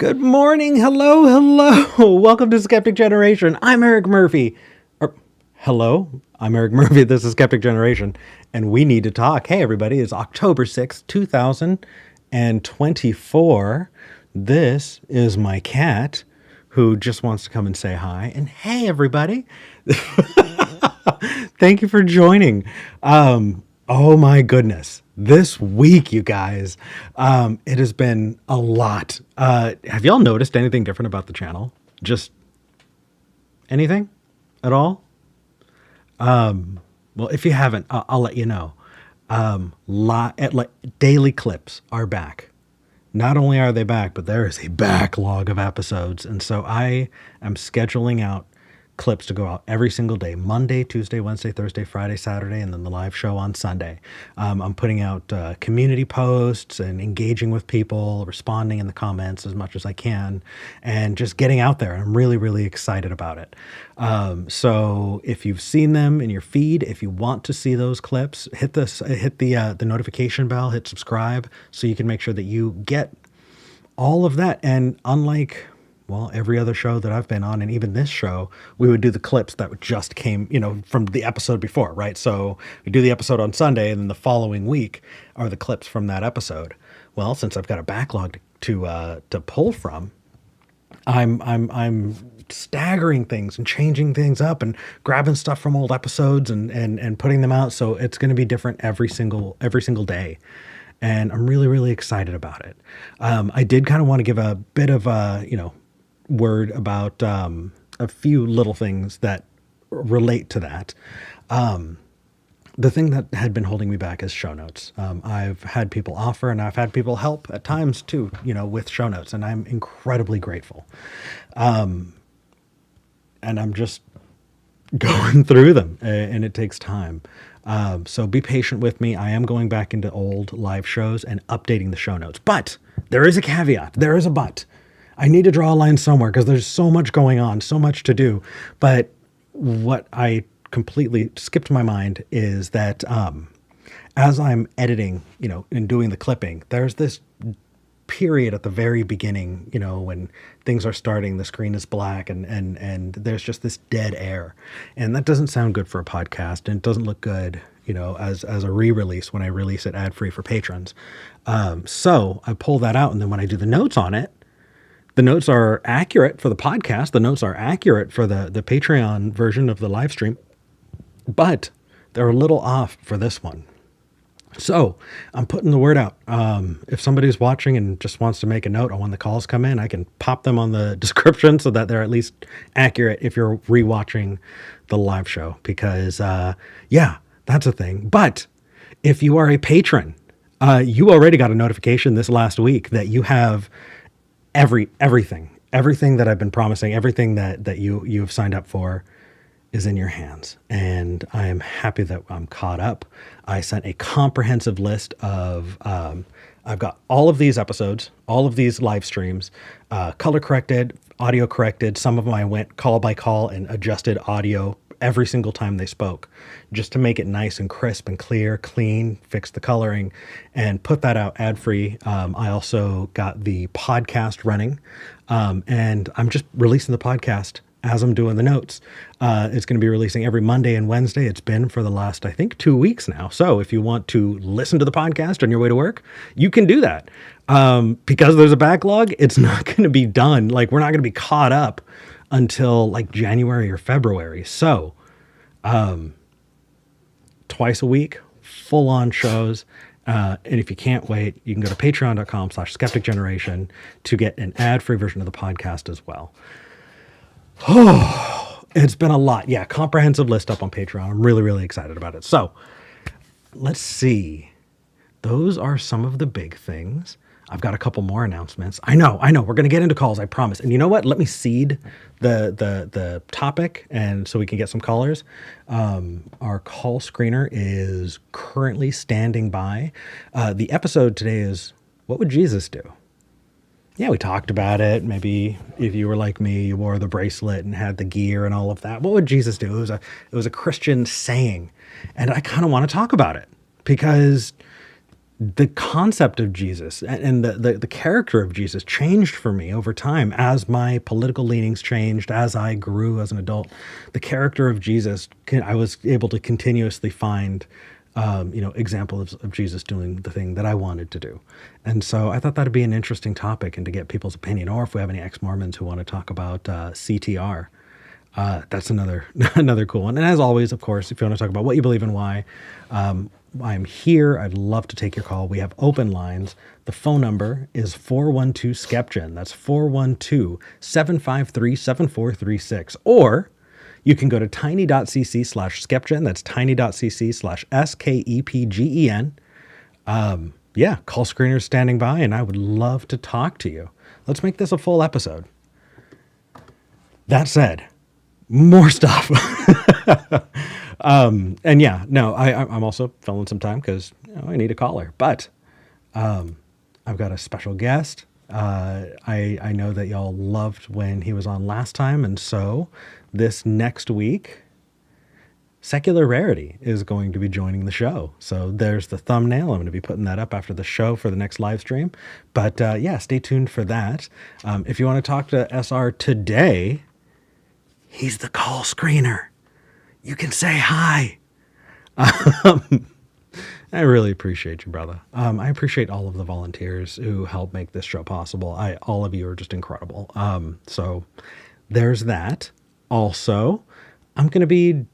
Good morning. Hello, hello. Welcome to Skeptic Generation. I'm Eric Murphy. Hello, I'm Eric Murphy. This is Skeptic Generation, and we need to talk. Hey, everybody. It's October 6th, 2024. This is my cat who just wants to come and say hi. And hey, everybody. Thank you for joining. Oh my goodness. This week, you guys, it has been a lot. Have y'all noticed anything different about the channel? Just anything at all? Well, if you haven't, I'll let you know. Daily clips are back. Not only are they back, but there is a backlog of episodes. And so I am scheduling out clips to go out every single day, Monday, Tuesday, Wednesday, Thursday, Friday, Saturday, and then the live show on Sunday. I'm putting out community posts and engaging with people, responding in the comments as much as I can, and just getting out there. I'm really, really excited about it. So if you've seen them in your feed, if you want to see those clips, hit the notification bell, hit subscribe, so you can make sure that you get all of that. And unlike every other show that I've been on, and even this show, we would do the clips that just came, from the episode before, right? So we do the episode on Sunday, and then the following week are the clips from that episode. Well, since I've got a backlog to pull from, I'm staggering things and changing things up and grabbing stuff from old episodes and putting them out. So it's going to be different every single day. And I'm really, really excited about it. I did kind of want to give a bit of word about a few little things that relate to that. The thing that had been holding me back is show notes. I've had people offer, and I've had people help at times too, with show notes, and I'm incredibly grateful. And I'm just going through them, and it takes time. So be patient with me. I am going back into old live shows and updating the show notes, but there is a caveat. There is a but. I need to draw a line somewhere because there's so much going on, so much to do. But what I completely skipped my mind is that as I'm editing, and doing the clipping, there's this period at the very beginning, when things are starting, the screen is black and there's just this dead air. And that doesn't sound good for a podcast, and it doesn't look good, as a re-release when I release it ad-free for patrons. So I pull that out, and then when I do the notes on it, the notes are accurate for the podcast. The notes are accurate for the Patreon version of the live stream, but they're a little off for this one. So I'm putting the word out. If somebody's watching and just wants to make a note on when the calls come in, I can pop them on the description so that they're at least accurate if you're rewatching the live show, because that's a thing. But if you are a patron, you already got a notification this last week that you have everything that I've been promising, everything that you have signed up for is in your hands. And I am happy that I'm caught up. I sent a comprehensive list of, I've got all of these episodes, all of these live streams, color corrected, audio corrected. Some of them I went call by call and adjusted audio every single time they spoke, just to make it nice and crisp and clear, clean, fix the coloring, and put that out ad-free. I also got the podcast running, and I'm just releasing the podcast as I'm doing the notes. It's going to be releasing every Monday and Wednesday. It's been for the last, I think, 2 weeks now. So if you want to listen to the podcast on your way to work, you can do that. Because there's a backlog, it's not going to be done. Like, we're not going to be caught up until like January or February. So, twice a week, full on shows. And if you can't wait, you can go to patreon.com/skepticgeneration to get an ad-free version of the podcast as well. Oh, it's been a lot. Yeah. Comprehensive list up on Patreon. I'm really, really excited about it. So let's see. Those are some of the big things. I've got a couple more announcements. I know. We're going to get into calls, I promise. And you know what? Let me seed the topic, and so we can get some callers. Our call screener is currently standing by. The episode today is, what would Jesus do? Yeah, we talked about it. Maybe if you were like me, you wore the bracelet and had the gear and all of that. What would Jesus do? It was a Christian saying. And I kind of want to talk about it because the concept of Jesus and the character of Jesus changed for me over time as my political leanings changed, as I grew as an adult. The character of Jesus, I was able to continuously find, examples of Jesus doing the thing that I wanted to do. And so I thought that'd be an interesting topic and to get people's opinion, or if we have any ex-Mormons who want to talk about CTR. That's another another cool one. And as always, of course, if you want to talk about what you believe and why, I'm here. I'd love to take your call. We have open lines. The phone number is 412-SKEPGEN. That's 412-753-7436. Or you can go to tiny.cc/SKEPGEN. That's tiny.cc/SKEPGEN. Yeah, call screeners standing by, and I would love to talk to you. Let's make this a full episode. That said, more stuff. And yeah, no, I'm also filling some time because I need a caller. But I've got a special guest. I know that y'all loved when he was on last time, and so this next week, Secular Rarity is going to be joining the show. So there's the thumbnail. I'm going to be putting that up after the show for the next live stream. But yeah, stay tuned for that. If you want to talk to SR today, he's the call screener. You can say hi. I really appreciate you, brother. I appreciate all of the volunteers who help make this show possible. All of you are just incredible. So there's that. Also, I'm going to be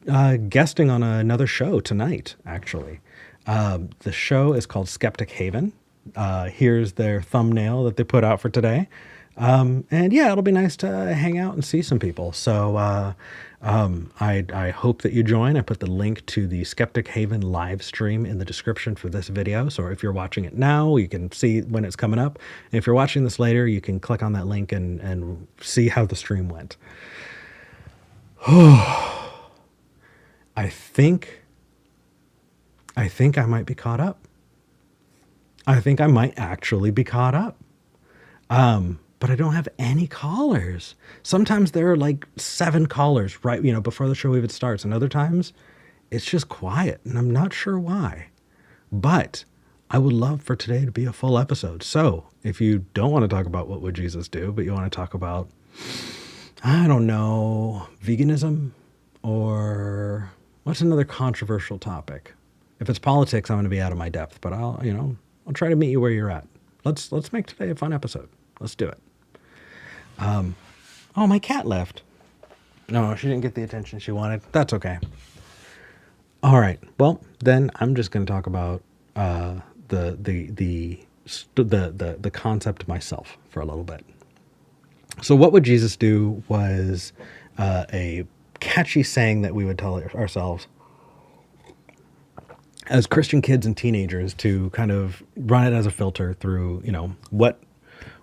guesting on another show tonight, actually. The show is called Skeptic Haven. Here's their thumbnail that they put out for today. And yeah, it'll be nice to hang out and see some people. So I hope that you join. I put the link to the Skeptic Haven live stream in the description for this video. So if you're watching it now, you can see when it's coming up. And if you're watching this later, you can click on that link and see how the stream went. I think I might be caught up. I think I might actually be caught up. But I don't have any callers. Sometimes there are like 7 callers right, before the show even starts. And other times it's just quiet and I'm not sure why, but I would love for today to be a full episode. So if you don't want to talk about what would Jesus do, but you want to talk about, I don't know, veganism, or what's another controversial topic? If it's politics, I'm going to be out of my depth, but I'll try to meet you where you're at. Let's make today a fun episode. Let's do it. Oh, my cat left. No, she didn't get the attention she wanted. That's okay. All right. Well, then I'm just going to talk about the concept myself for a little bit. So what would Jesus do was a catchy saying that we would tell ourselves as Christian kids and teenagers to kind of run it as a filter through,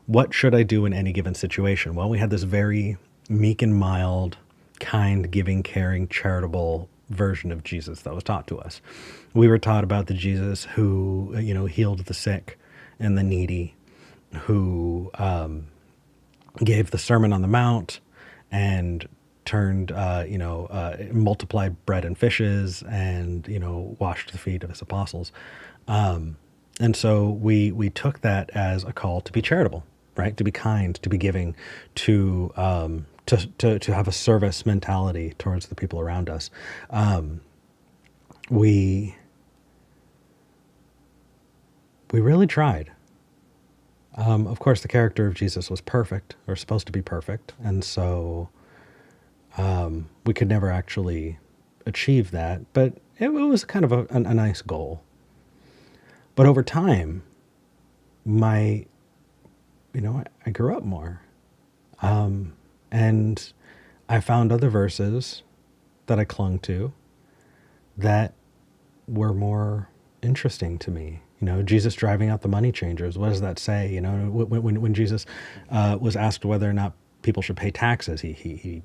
what should I do in any given situation? Well, we had this very meek and mild, kind, giving, caring, charitable version of Jesus that was taught to us. We were taught about the Jesus who, healed the sick and the needy, who gave the Sermon on the Mount and turned, multiplied bread and fishes and, washed the feet of his apostles. And so we took that as a call to be charitable, right? To be kind, to be giving, to have a service mentality towards the people around us. We really tried. Of course, the character of Jesus was perfect, or supposed to be perfect. And so we could never actually achieve that, but it was kind of a nice goal. But over time, I grew up more. And I found other verses that I clung to that were more interesting to me. Jesus driving out the money changers. What does that say? When Jesus was asked whether or not people should pay taxes, he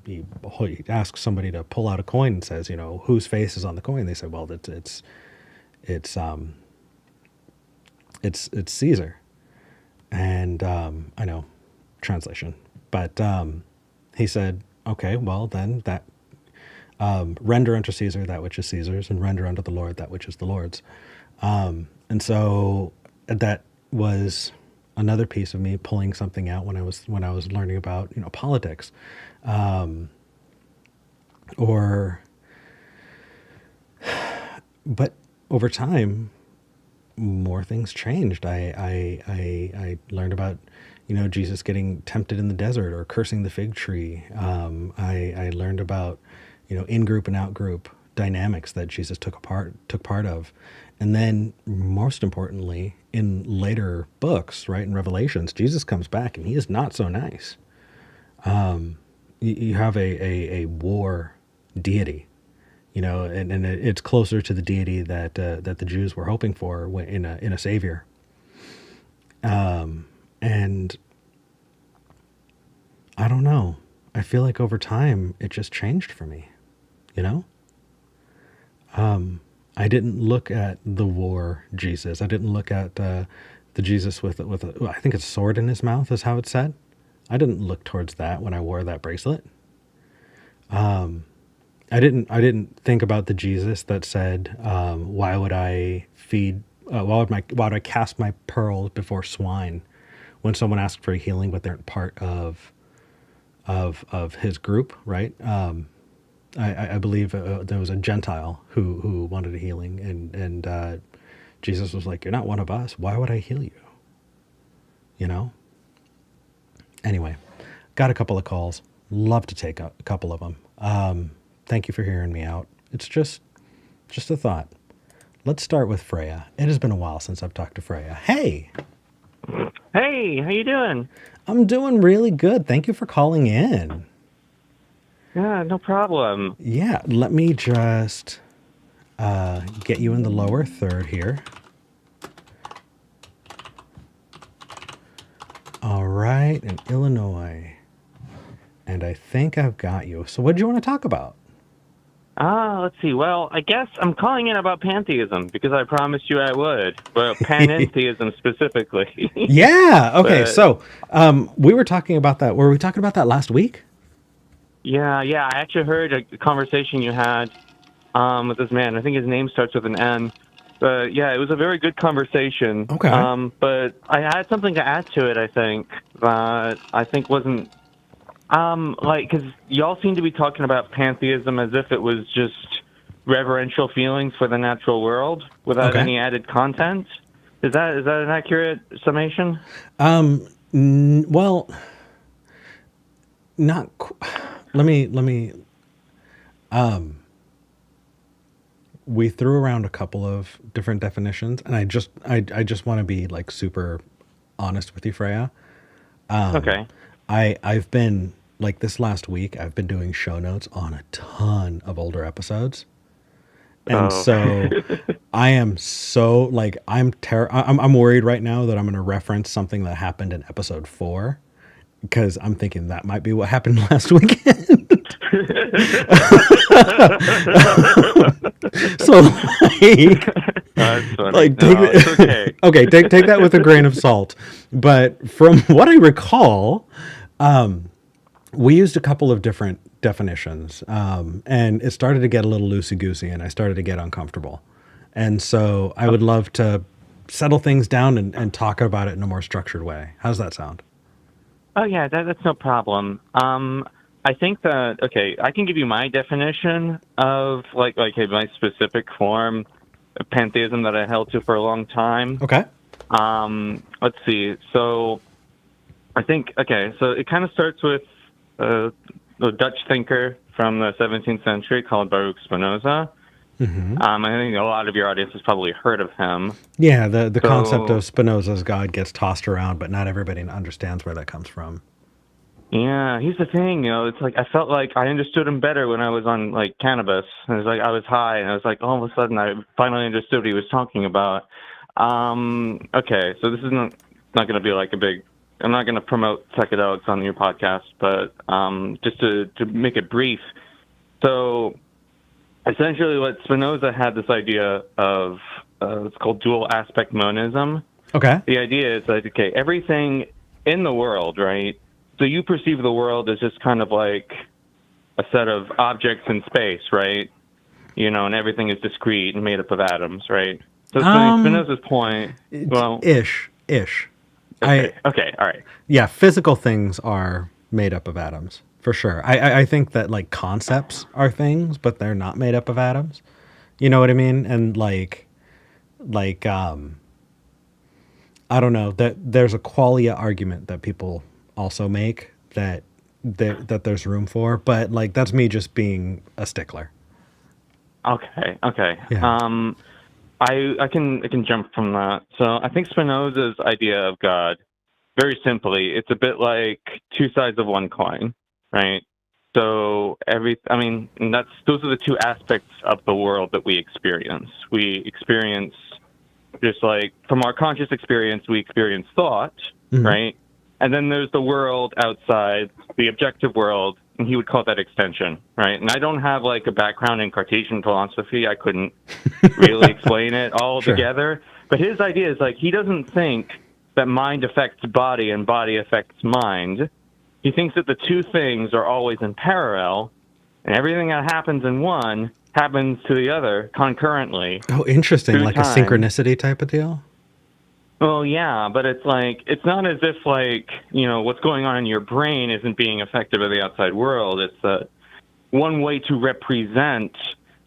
asks somebody to pull out a coin and says, whose face is on the coin? They say, well, it's Caesar. And I know translation, but he said, okay, well then that render unto Caesar that which is Caesar's, and render unto the Lord that which is the Lord's. And so that was another piece of me pulling something out when I was learning about, politics, or but over time more things changed. I learned about, Jesus getting tempted in the desert or cursing the fig tree. I learned about, in-group and out-group dynamics that Jesus took part of. And then most importantly, in later books, right, in Revelations, Jesus comes back and he is not so nice. You have a war deity, and it's closer to the deity that the Jews were hoping for in a savior. And I don't know. I feel like over time it just changed for me, I didn't look at the war Jesus. I didn't look at the Jesus with I think it's sword in his mouth is how it's said. I didn't look towards that when I wore that bracelet. I didn't think about the Jesus that said, why would I why would I cast my pearls before swine when someone asks for a healing but they're part of his group, right? I believe there was a Gentile who wanted a healing, and Jesus was like, "You're not one of us. Why would I heal you?" Anyway, got a couple of calls. Love to take a couple of them. Thank you for hearing me out. It's just a thought. Let's start with Freya. It has been a while since I've talked to Freya. Hey! Hey, how you doing? I'm doing really good. Thank you for calling in. Yeah, no problem. Yeah, let me just get you in the lower third here. All right, in Illinois. And I think I've got you. So what do you want to talk about? Let's see. Well, I guess I'm calling in about pantheism because I promised you I would. Well, panentheism specifically. Yeah, okay. So we were talking about that. Were we talking about that last week? Yeah. I actually heard a conversation you had with this man. I think his name starts with an N. But yeah, it was a very good conversation. Okay. But I had something to add to it, I think, that I think wasn't because y'all seem to be talking about pantheism as if it was just reverential feelings for the natural world without any added content. Is that an accurate summation? Well, not. Let me. We threw around a couple of different definitions, and I just want to be like super honest with you, Freya. Okay. I've been like this last week. I've been doing show notes on a ton of older episodes, and so I am so like I'm worried right now that I'm going to reference something that happened in episode 4 because I'm thinking that might be what happened last weekend. So take that with a grain of salt. But from what I recall, we used a couple of different definitions, and it started to get a little loosey-goosey, and I started to get uncomfortable. And so I would love to settle things down and talk about it in a more structured way. How's that sound? Oh, yeah, that's no problem. I think that, I can give you my definition of, my specific form of pantheism that I held to for a long time. Okay. Let's see. So I think, so it kind of starts with a Dutch thinker from the 17th century called Baruch Spinoza. Mm-hmm. I think a lot of your audience has probably heard of him. Yeah, the concept of Spinoza's God gets tossed around, but not everybody understands where that comes from. Yeah, here's the thing, it's like I felt like I understood him better when I was on cannabis. It was like I was high, and I was like, all of a sudden I finally understood what he was talking about. So this is not going to be like a big. I'm not going to promote psychedelics on your podcast, but just to make it brief. So essentially, what Spinoza had this idea of it's called dual aspect monism. Okay. The idea is that everything in the world, right? So you perceive the world as just kind of like a set of objects in space, right? And everything is discrete and made up of atoms, right? So Spinoza's point, well, Ish. I okay, all right. Yeah, physical things are made up of atoms for sure. I think that like concepts are things, but they're not made up of atoms. You know what I mean? And like I don't know, that there's a qualia argument that people also make that there's room for, but like that's me just being a stickler. Okay. Yeah. I can jump from that. So I think Spinoza's idea of God, very simply, it's a bit like two sides of one coin, right? So and those are the two aspects of the world that we experience. We experience, just like from our conscious experience, we experience thought, Mhm. right? And then there's the world outside, the objective world, and he would call that extension, right? And I don't have like a background in Cartesian philosophy. I couldn't really explain it all Sure. together. But his idea is like he doesn't think that mind affects body and body affects mind. He thinks that the two things are always in parallel, and everything that happens in one happens to the other concurrently Oh, interesting. through Like a time. synchronicity type of deal. Well, yeah, but it's like it's not as if like what's going on in your brain isn't being affected by the outside world. It's one way to represent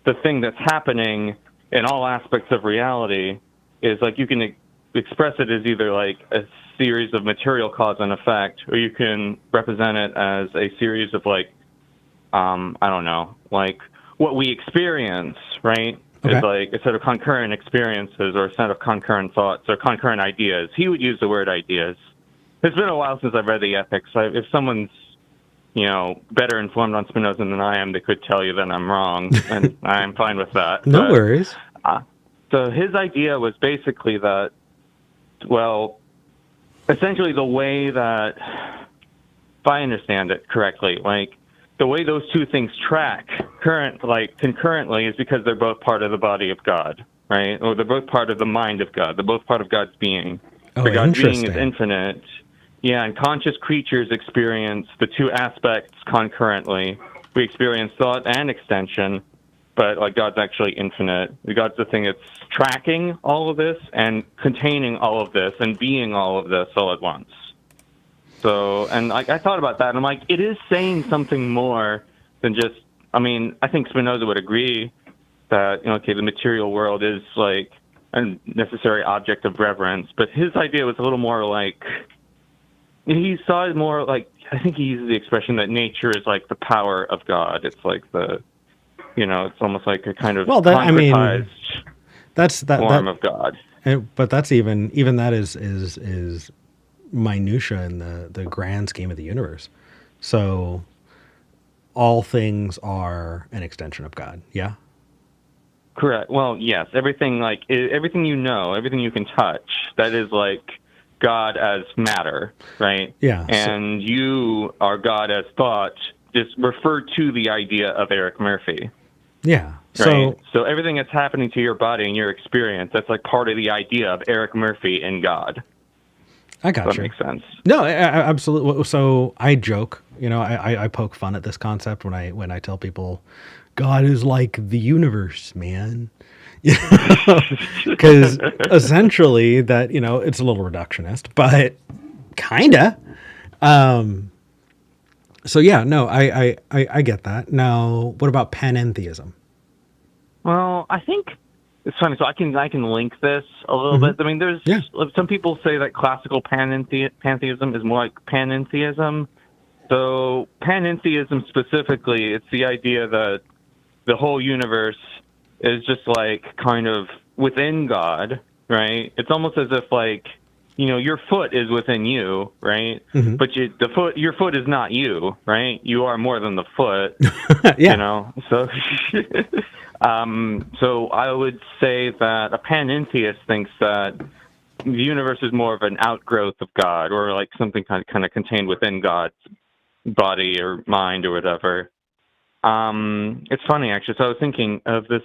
the thing that's happening in all aspects of reality is like you can express it as either like a series of material cause and effect, or you can represent it as a series of like I don't know, like what we experience, right? Is Okay. like a set of concurrent experiences or a set of concurrent thoughts or concurrent ideas. He would use the word ideas. It's been a while since I've read the Ethics. If someone's, better informed on Spinoza than I am, they could tell you that I'm wrong, and I'm fine with that. No But worries. so his idea was basically that, well, essentially the way that, if I understand it correctly, like the way those two things track concurrently is because they're both part of the body of God, right? Or they're both part of the mind of God. They're both part of God's being. Oh, But God's being is interesting. infinite. Yeah, and conscious creatures experience the two aspects concurrently. We experience thought and extension, but like God's actually infinite. God's the thing that's tracking all of this and containing all of this and being all of this all at once. So, and like I thought about that, and I'm like, it is saying something more than just. I think Spinoza would agree that okay, the material world is like a necessary object of reverence, but his idea was a little more like he saw it more like I think he uses the expression that nature is like the power of God. It's like it's almost like a kind of Well, concretized that's form of God. but that's even that is minutia in the grand scheme of the universe. So all things are an extension of God. Yeah. Correct. Well, yes. Everything everything everything you can touch, that is like God as matter, right? Yeah. And you are God as thought. Just refer to the idea of Eric Murphy, Yeah. right? So everything that's happening to your body and your experience, that's like part of the idea of Eric Murphy and God. I got That you. makes sense. No, absolutely. So I joke, I poke fun at this concept when I tell people God is like the universe, man. Because essentially that, it's a little reductionist, but kinda. So yeah, no, I get that. Now, what about panentheism? Well, I think it's funny. So I can link this a little bit. I mean, there's Yeah. some people say that classical pantheism is more like panentheism. So panentheism specifically, it's the idea that the whole universe is just like kind of within God, right? It's almost as if like your foot is within you, right? Mm-hmm. But your foot is not you, right? You are more than the foot. Yeah. So so I would say that a panentheist thinks that the universe is more of an outgrowth of God, or like something kind of contained within God's body or mind or whatever. It's funny actually. So I was thinking of this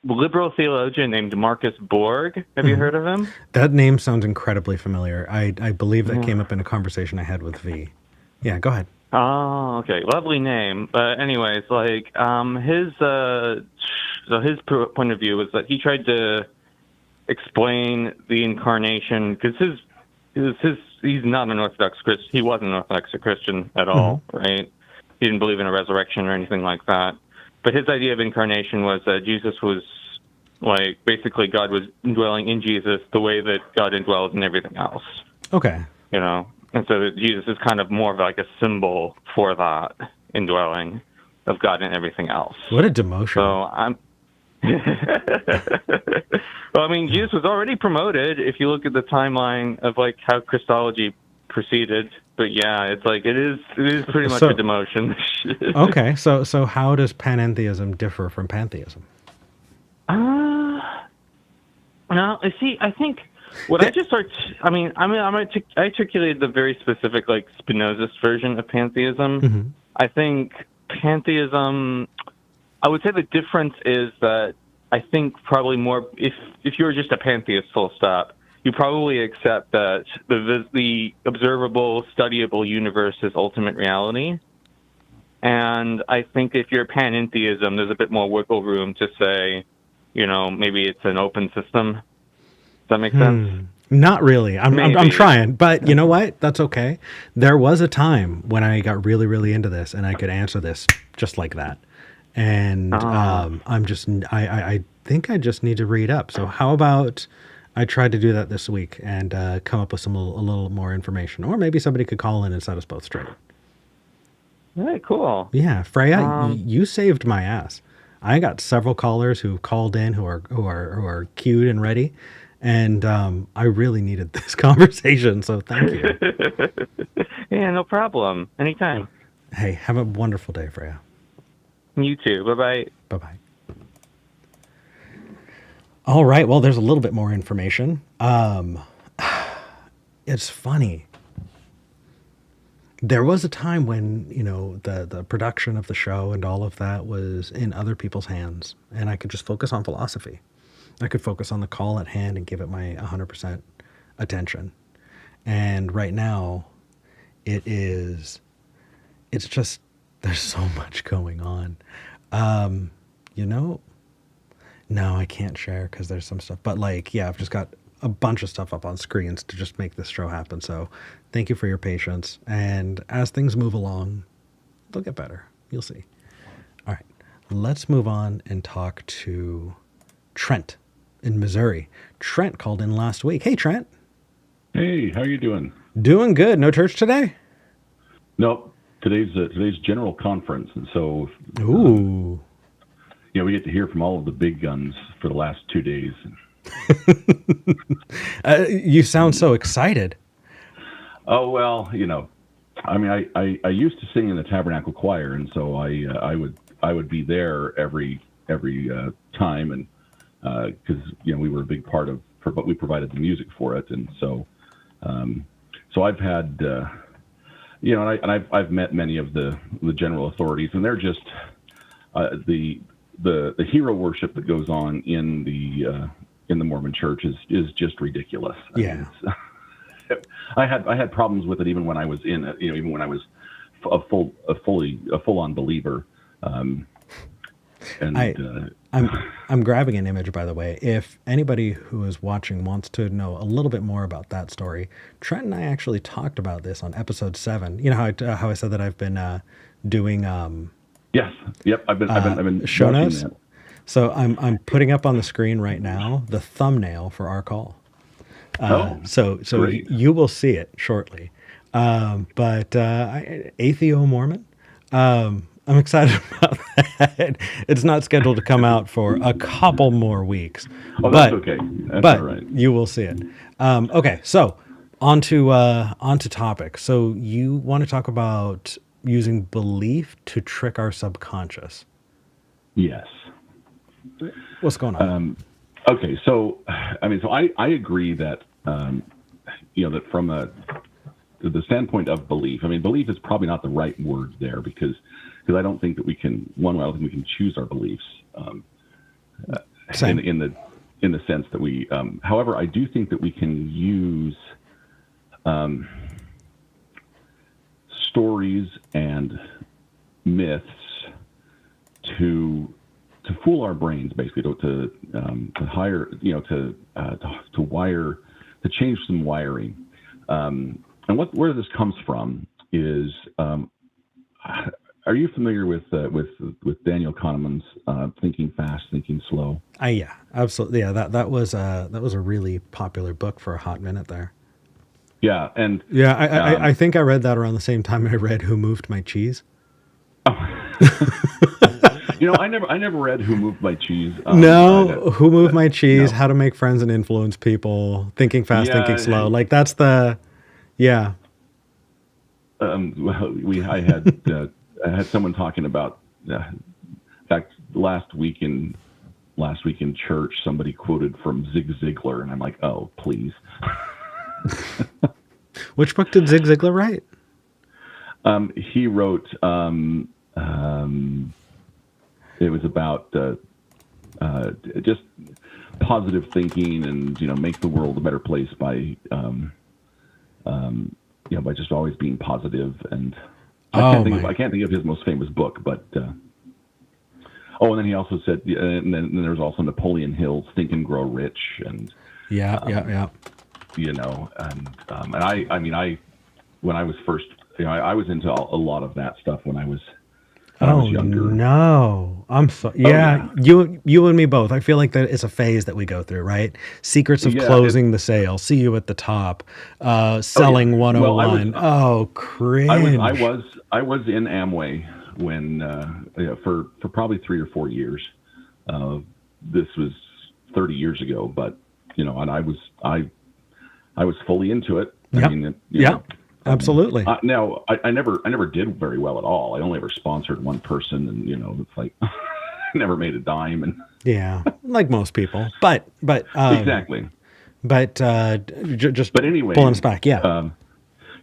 liberal theologian named Marcus Borg. Have you heard of him? That name sounds incredibly familiar. I believe that came up in a conversation I had with V. Yeah, go ahead. Oh, okay. Lovely name. But anyways, like his point of view was that he tried to explain the incarnation, because he's not an Orthodox Christian. He wasn't an Orthodox Christian at all, right? He didn't believe in a resurrection or anything like that. But his idea of incarnation was that Jesus was, like, basically God was indwelling in Jesus the way that God indwells in everything else. Okay. You know? And so that Jesus is kind of more of like a symbol for that indwelling of God in everything else. What a demotion. So I'm... Well, I mean, Jesus was already promoted if you look at the timeline of, like, how Christology proceeded. But yeah, it's like it is pretty much a demotion. Okay, so how does panentheism differ from pantheism? No, see, I think what I articulated the very specific, like, Spinozist version of pantheism. I think pantheism, I would say the difference is that I think probably more, if you were just a pantheist full stop, you probably accept that the observable, studyable universe is ultimate reality. And I think if you're panentheism, there's a bit more wiggle room to say, you know, maybe it's an open system. Does that make sense? Not really. I'm trying, but you know what? That's okay. There was a time when I got really, really into this, and I could answer this just like that. And I think I just need to read up. So how about I tried to do that this week and come up with a little more information, or maybe somebody could call in and set us both straight. All right, cool. Yeah, Freya, you saved my ass. I got several callers who called in who are queued and ready, and I really needed this conversation. So thank you. Yeah, no problem. Anytime. Hey, have a wonderful day, Freya. You too. Bye-bye. Bye-bye. All right. Well, there's a little bit more information. It's funny. There was a time when, you know, the production of the show and all of that was in other people's hands, and I could just focus on philosophy. I could focus on the call at hand and give it my 100% attention. And right now, it's just, there's so much going on. You know, no, I can't share because there's some stuff. But, like, yeah, I've just got a bunch of stuff up on screens to just make this show happen. So thank you for your patience. And as things move along, they'll get better. You'll see. All right. Let's move on and talk to Trent in Missouri. Trent called in last week. Hey, Trent. Hey, how are you doing? Doing good. No church today? Nope. Today's general conference, and so ooh, we get to hear from all of the big guns for the last 2 days. You sound so excited. Oh well, I mean, I used to sing in the Tabernacle Choir, and so I would be there every time, and because we were a big part of, but we provided the music for it, and so I've had. And I've met many of the general authorities, and they're just the hero worship that goes on in the Mormon Church is just ridiculous. Yeah, I had problems with it even when I was in it. Even when I was a full on believer. I'm grabbing an image, by the way. If anybody who is watching wants to know a little bit more about that story, Trent and I actually talked about this on episode 7. You know how I said that I've been doing yes, yep, I've been show notes. That. So I'm putting up on the screen right now the thumbnail for our call. So great. You will see it shortly. But Atheo Mormon. I'm excited about that. It's not scheduled to come out for a couple more weeks. Oh, that's okay. That's all right. You will see it. Okay, so on to topic. So you want to talk about using belief to trick our subconscious. Yes. What's going on? Okay, so I agree that that from the standpoint of belief. I mean, belief is probably not the right word there because I don't think that we can. I don't think we can choose our beliefs in the sense that we. However, I do think that we can use stories and myths to fool our brains, basically to hire, to change some wiring. And where this comes from is, are you familiar with Daniel Kahneman's Thinking Fast, Thinking Slow? Yeah, absolutely. Yeah, that was a really popular book for a hot minute there. Yeah, and yeah, I think I read that around the same time I read Who Moved My Cheese. I never read Who Moved My Cheese. Who Moved My Cheese? No. How to Make Friends and Influence People. Thinking Fast, Thinking Slow. Like that's the, yeah. Well, I had someone talking about. In fact, last week in church, somebody quoted from Zig Ziglar, and I'm like, oh, please. Which book did Zig Ziglar write? He wrote. It was about just positive thinking and make the world a better place by by just always being positive. And I can't think of his most famous book, but and then he also said, and then there's also Napoleon Hill's Think and Grow Rich, and yeah. And I when I was first, I was into a lot of that stuff when I was younger. No, I'm sorry. Yeah, you and me both. I feel like that is a phase that we go through, right? Secrets of Closing the Sale. See You at the Top. Selling 101. Cringe. I was in Amway when for probably 3 or 4 years. This was 30 years ago, but and I was fully into it. Yep. I mean, absolutely. Now, I never did very well at all. I only ever sponsored one person, and it's like I never made a dime. And yeah, like most people. But exactly. But but anyway, pulling us back. Yeah.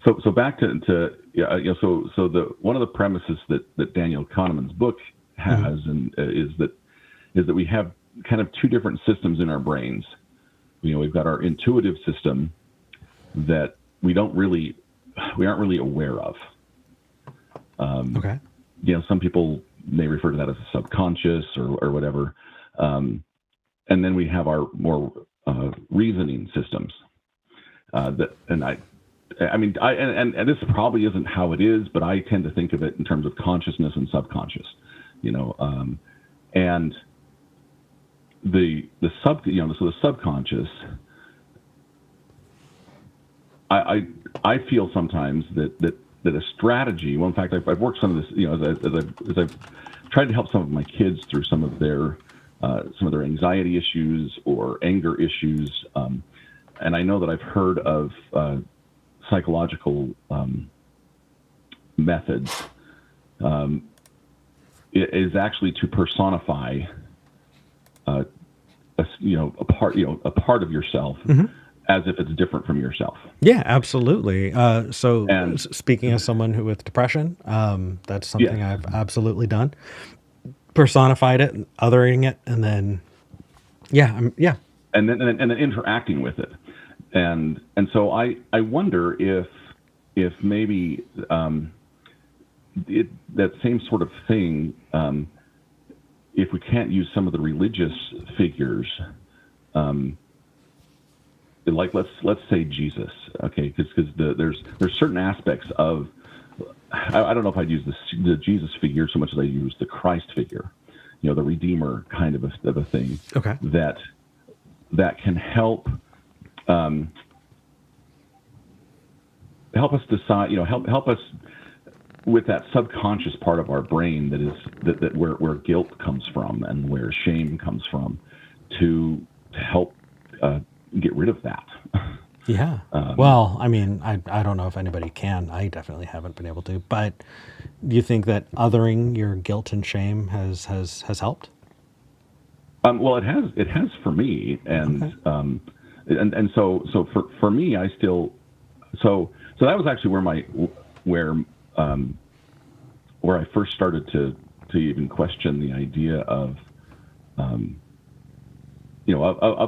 So back to so the one of the premises that Daniel Kahneman's book has and is that we have kind of two different systems in our brains. We've got our intuitive system that we aren't really aware of. Okay. Some people may refer to that as a subconscious or whatever. And then we have our more reasoning systems. And this probably isn't how it is, but I tend to think of it in terms of consciousness and subconscious. And the subconscious. I feel sometimes that a strategy. Well, in fact, I've worked some of this. As I've tried to help some of my kids through some of their anxiety issues or anger issues, and I know that I've heard of psychological methods. It is actually to personify a part of yourself. Mm-hmm. As if it's different from yourself. Yeah, absolutely. Speaking as someone who with depression, that's something I've absolutely done. Personified it, othering it, and then, and then interacting with it, and so I wonder if maybe that same sort of thing, if we can't use some of the religious figures. Like let's say Jesus, okay? Because there's certain aspects of I don't know if I'd use the Jesus figure so much as I use the Christ figure, the Redeemer kind of a thing. Okay. That can help us decide, help us with that subconscious part of our brain that where guilt comes from and where shame comes from, to help. Get rid of that. Yeah. Well, I mean, I don't know if anybody can. I definitely haven't been able to. But do you think that othering your guilt and shame has helped? Well, it has for me, and okay. and so for me, I still so that was actually where I first started to even question the idea of of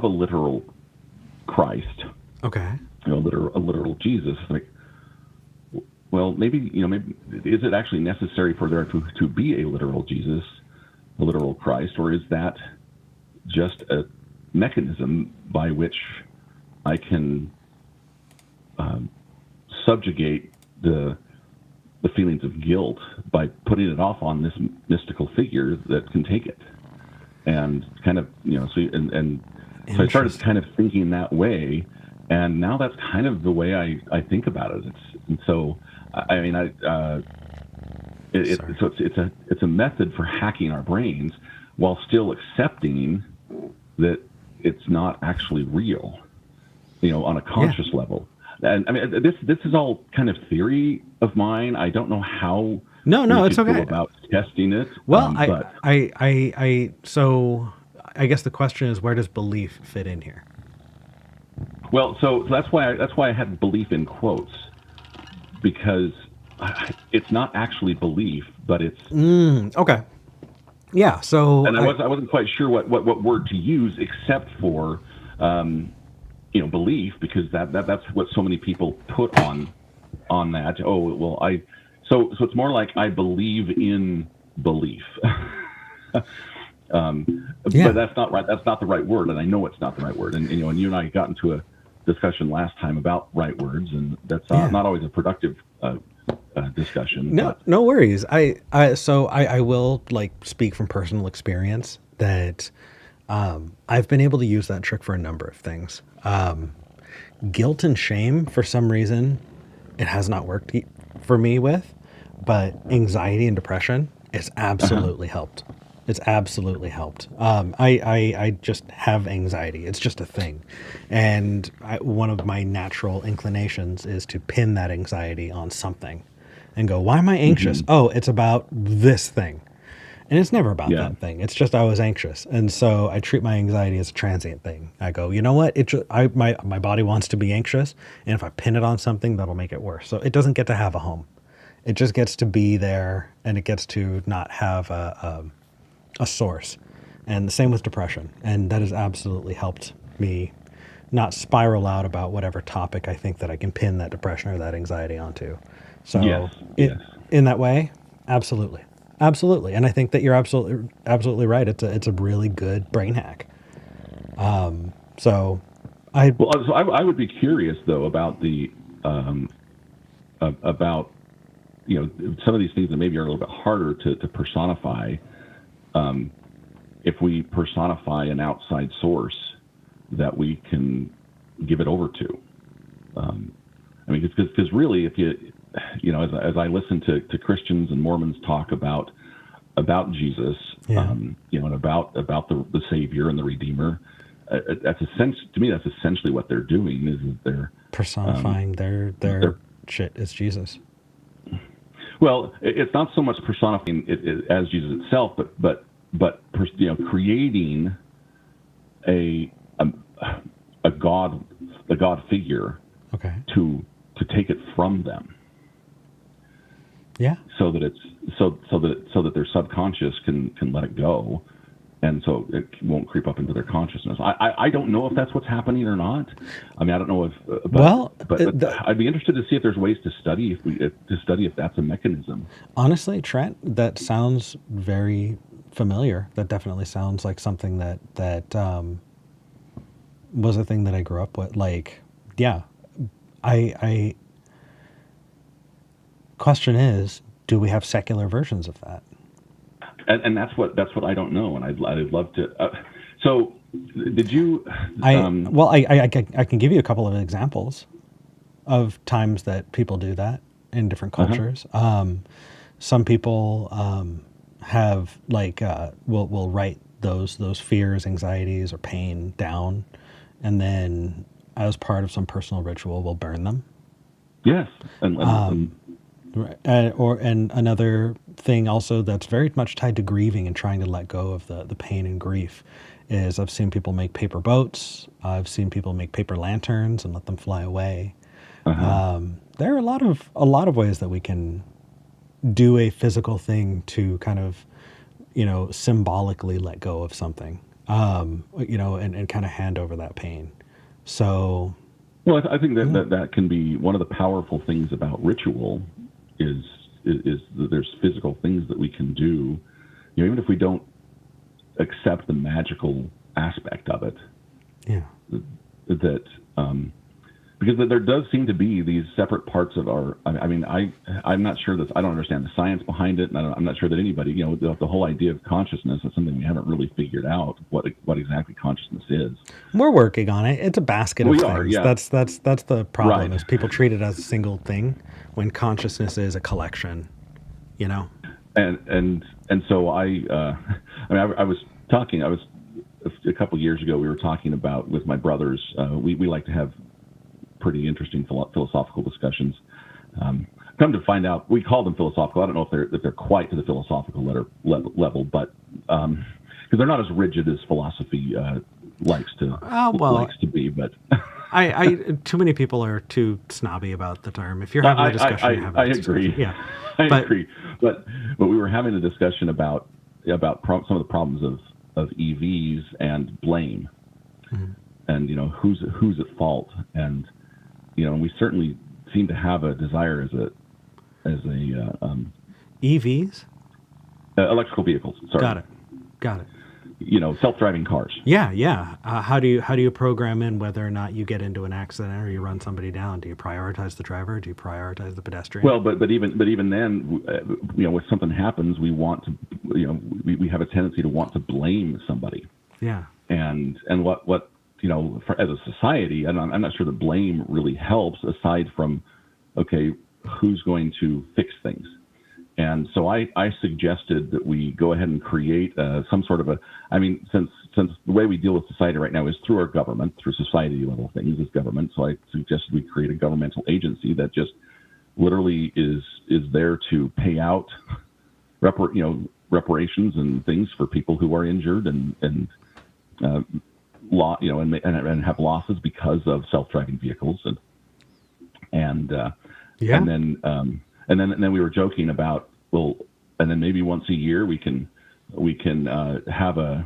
a literal Christ. Okay. A literal Jesus. Like, well, maybe is it actually necessary for there to be a literal Jesus? the literal Christ, or is that just a mechanism by which I can subjugate the feelings of guilt by putting it off on this mystical figure that can take it? And kind of, so I started kind of thinking that way, and now that's kind of the way I think about it. So it's a method for hacking our brains while still accepting that it's not actually real, on a conscious level. And I mean, this is all kind of theory of mine. I don't know how. No, it's okay. Go about testing it. Well, so I guess the question is, where does belief fit in here? Well, so that's why I had belief in quotes, because it's not actually belief, but it's okay. Yeah. So and I wasn't quite sure what word to use except for belief, because that's what so many people put on that. Oh, well, so it's more like I believe in belief. But that's not right. That's not the right word, and I know it's not the right word. And and you and I got into a discussion last time about right words, and that's not always a productive discussion. No worries. I will speak from personal experience that I've been able to use that trick for a number of things. Guilt and shame, for some reason, it has not worked for me with, but anxiety and depression, it's absolutely helped. It's absolutely helped. I just have anxiety. It's just a thing. And one of my natural inclinations is to pin that anxiety on something and go, why am I anxious? Oh, it's about this thing. And it's never about that thing. It's just I was anxious. And so I treat my anxiety as a transient thing. I go, you know what? My body wants to be anxious. And if I pin it on something, that'll make it worse. So it doesn't get to have a home. It just gets to be there, and it gets to not have a source. And the same with depression. And that has absolutely helped me not spiral out about whatever topic I think that I can pin that depression or that anxiety onto. So in that way, absolutely. Absolutely. And I think that you're absolutely right. It's a really good brain hack. So I would be curious though about the about some of these things that maybe are a little bit harder to personify. If we personify an outside source that we can give it over to. Because really, if as I listen to Christians and Mormons talk about Jesus, and about the Savior and the Redeemer, that's essentially what they're doing is they're personifying their shit as Jesus. Well, it's not so much personifying it as Jesus itself, but creating a God figure, to take it from them. Yeah. So that their subconscious can let it go, and so it won't creep up into their consciousness. I don't know if that's what's happening or not. I mean, I don't know if. But I'd be interested to see if there's ways to study if that's a mechanism. Honestly, Trent, that sounds very familiar. That definitely sounds like something that was a thing that I grew up with. I question is, do we have secular versions of that? And that's what I don't know, and I'd love to. So, did you? I can give you a couple of examples of times that people do that in different cultures. Some people have will write those fears, anxieties, or pain down, and then as part of some personal ritual, will burn them. Yes, and another thing also that's very much tied to grieving and trying to let go of the pain and grief is I've seen people make paper boats. I've seen people make paper lanterns and let them fly away. There are a lot of ways that we can do a physical thing to kind of, symbolically let go of something, and kind of hand over that pain. So, well, I think that can be one of the powerful things about ritual is that there's physical things that we can do, even if we don't accept the magical aspect of it. Yeah. That because there does seem to be these separate parts of our. I'm not sure that I don't understand the science behind it, and I'm not sure that anybody, the whole idea of consciousness is something we haven't really figured out what exactly consciousness is. We're working on it. It's a basket of things. Are, yeah. That's the problem. Right. Is people treat it as a single thing when consciousness is a collection. And so I was talking. I was a couple of years ago. We were talking about with my brothers. We like to have pretty interesting philosophical discussions. Come to find out, we call them philosophical. I don't know if they're quite to the philosophical level, but because they're not as rigid as philosophy likes to be. But I too many people are too snobby about the term. If you're having a discussion, I agree. Yeah, I agree. But we were having a discussion about some of the problems of EVs and blame, and who's at fault, and we certainly seem to have a desire as a EVs, electrical vehicles. Sorry. Got it. Self-driving cars. Yeah. How do you program in whether or not you get into an accident or you run somebody down? Do you prioritize the driver? Do you prioritize the pedestrian? Well, but even then, when something happens, we want to, we have a tendency to want to blame somebody. Yeah. And what as a society, and I'm not sure that blame really helps aside from, okay, who's going to fix things? And so I suggested that we go ahead and create some sort of since the way we deal with society right now is through our government, through society level things as government. So I suggested we create a governmental agency that just literally is there to pay out reparations and things for people who are injured and have losses because of self-driving vehicles and then we were joking about, and then maybe once a year we can have a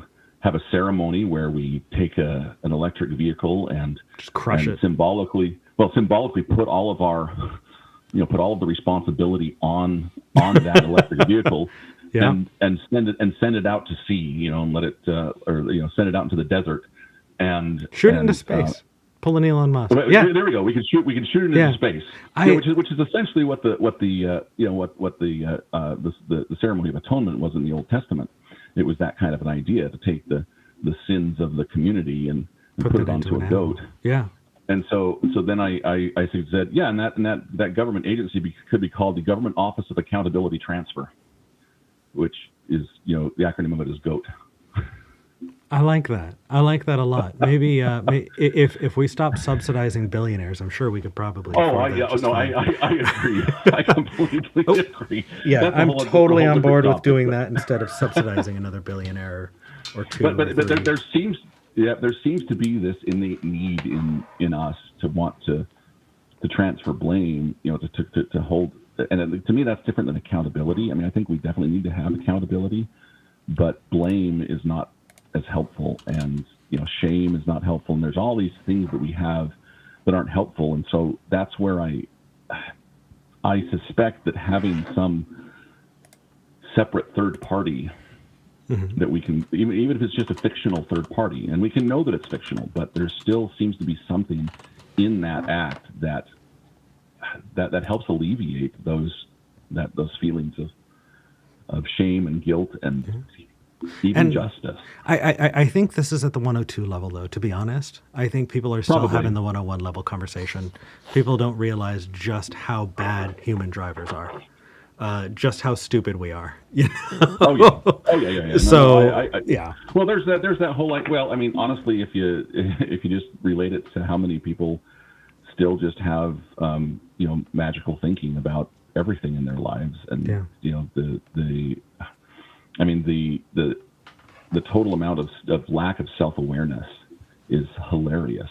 ceremony where we take an electric vehicle and just crush it, symbolically put all of the responsibility on that electric vehicle. Yeah. And send it out to sea, and let it send it out into the desert and shoot it into space. Pull an Elon Musk. Yeah, there we go. We can shoot it into space, which is essentially what the ceremony of atonement was in the Old Testament. It was that kind of an idea to take the sins of the community and put it onto a goat. Yeah. And so then I said, and that government agency could be called the Government Office of Accountability Transfer, which is the acronym of it is GOAT. I like that. I like that a lot. Maybe if we stop subsidizing billionaires, I'm sure we could probably. I agree. I completely agree. Yeah, I'm totally on board with doing that instead of subsidizing another billionaire or two. But there seems to be this innate need in us to want to transfer blame, to hold. And to me, that's different than accountability. I think we definitely need to have accountability, but blame is not as helpful, and shame is not helpful, and there's all these things that we have that aren't helpful, and so that's where I suspect that having some separate third party that we can, even if it's just a fictional third party, and we can know that it's fictional, but there still seems to be something in that act that helps alleviate those feelings of shame and guilt and even justice. I think this is at the 102 level, though, to be honest. I think people are still having the 101 level conversation. People don't realize just how bad human drivers are, just how stupid we are. Oh yeah. So yeah. Well, there's that whole honestly, if you just relate it to how many people still just have magical thinking about everything in their lives, and the total amount of lack of self-awareness is hilarious.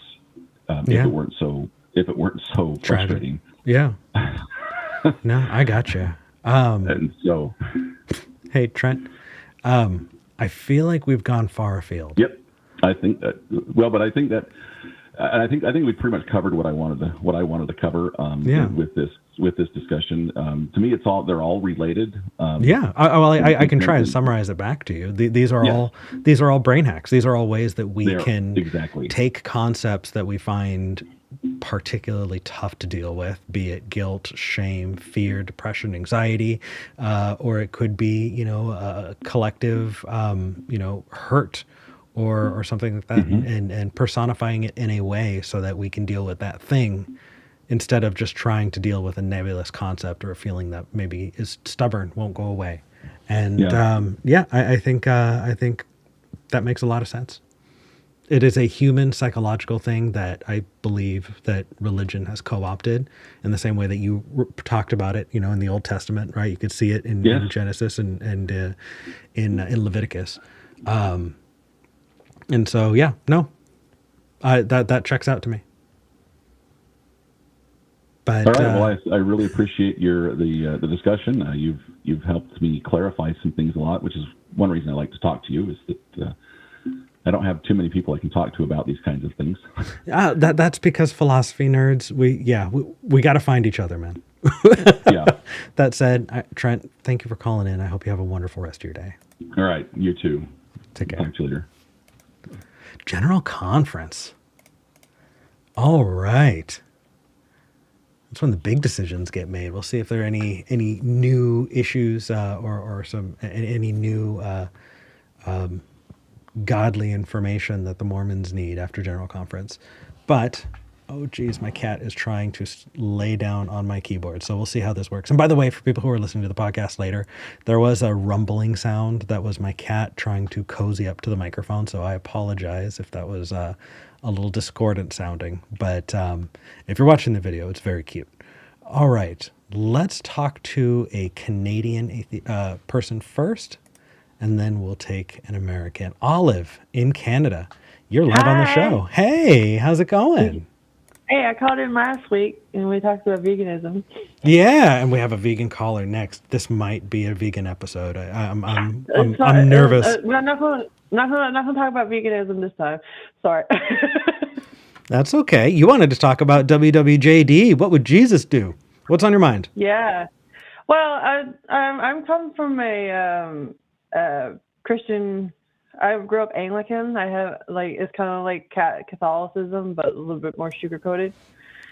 If it weren't so frustrating. Yeah. No, I gotcha. And so, hey Trent, I feel like we've gone far afield. Yep. I think that. Well, but I think that and I think we pretty much covered what I wanted to cover Yeah. with this discussion. To me, they're all related. Yeah. I can try to summarize it back to you. These are Yes. all brain hacks. These are all ways that we They're can exactly. take concepts that we find particularly tough to deal with, be it guilt, shame, fear, depression, anxiety, or it could be, a collective, hurt or something like that, and personifying it in a way so that we can deal with that thing instead of just trying to deal with a nebulous concept or a feeling that maybe is stubborn, won't go away. And I think that makes a lot of sense. It is a human psychological thing that I believe that religion has co-opted in the same way that you talked about it, in the Old Testament, right? You could see it in Genesis and in Leviticus. And so, that checks out to me. But, all right. Well, I really appreciate the discussion. You've helped me clarify some things a lot, which is one reason I like to talk to you. Is that I don't have too many people I can talk to about these kinds of things. That's because philosophy nerds, we got to find each other, man. Yeah. That said, Trent, thank you for calling in. I hope you have a wonderful rest of your day. All right. You too. Take care. Talk to you later. General Conference. All right. That's when the big decisions get made. We'll see if there are any new issues or any new godly information that the Mormons need after General Conference. But, oh geez, my cat is trying to lay down on my keyboard. So we'll see how this works. And by the way, for people who are listening to the podcast later, there was a rumbling sound. That was my cat trying to cozy up to the microphone. So I apologize if that was a little discordant sounding. But if you're watching the video, it's very cute. All right, let's talk to a Canadian person first. And then we'll take an American. Olive in Canada. You're live on the show. Hey, how's it going? Hey, I called in last week and we talked about veganism. Yeah, and we have a vegan caller next. This might be a vegan episode. I'm nervous. We're not going to talk about veganism this time. Sorry. That's okay. You wanted to talk about WWJD. What would Jesus do? What's on your mind? Yeah. Well, I'm coming from a Christian. I grew up Anglican. I have it's kind of like Catholicism, but a little bit more sugar coated.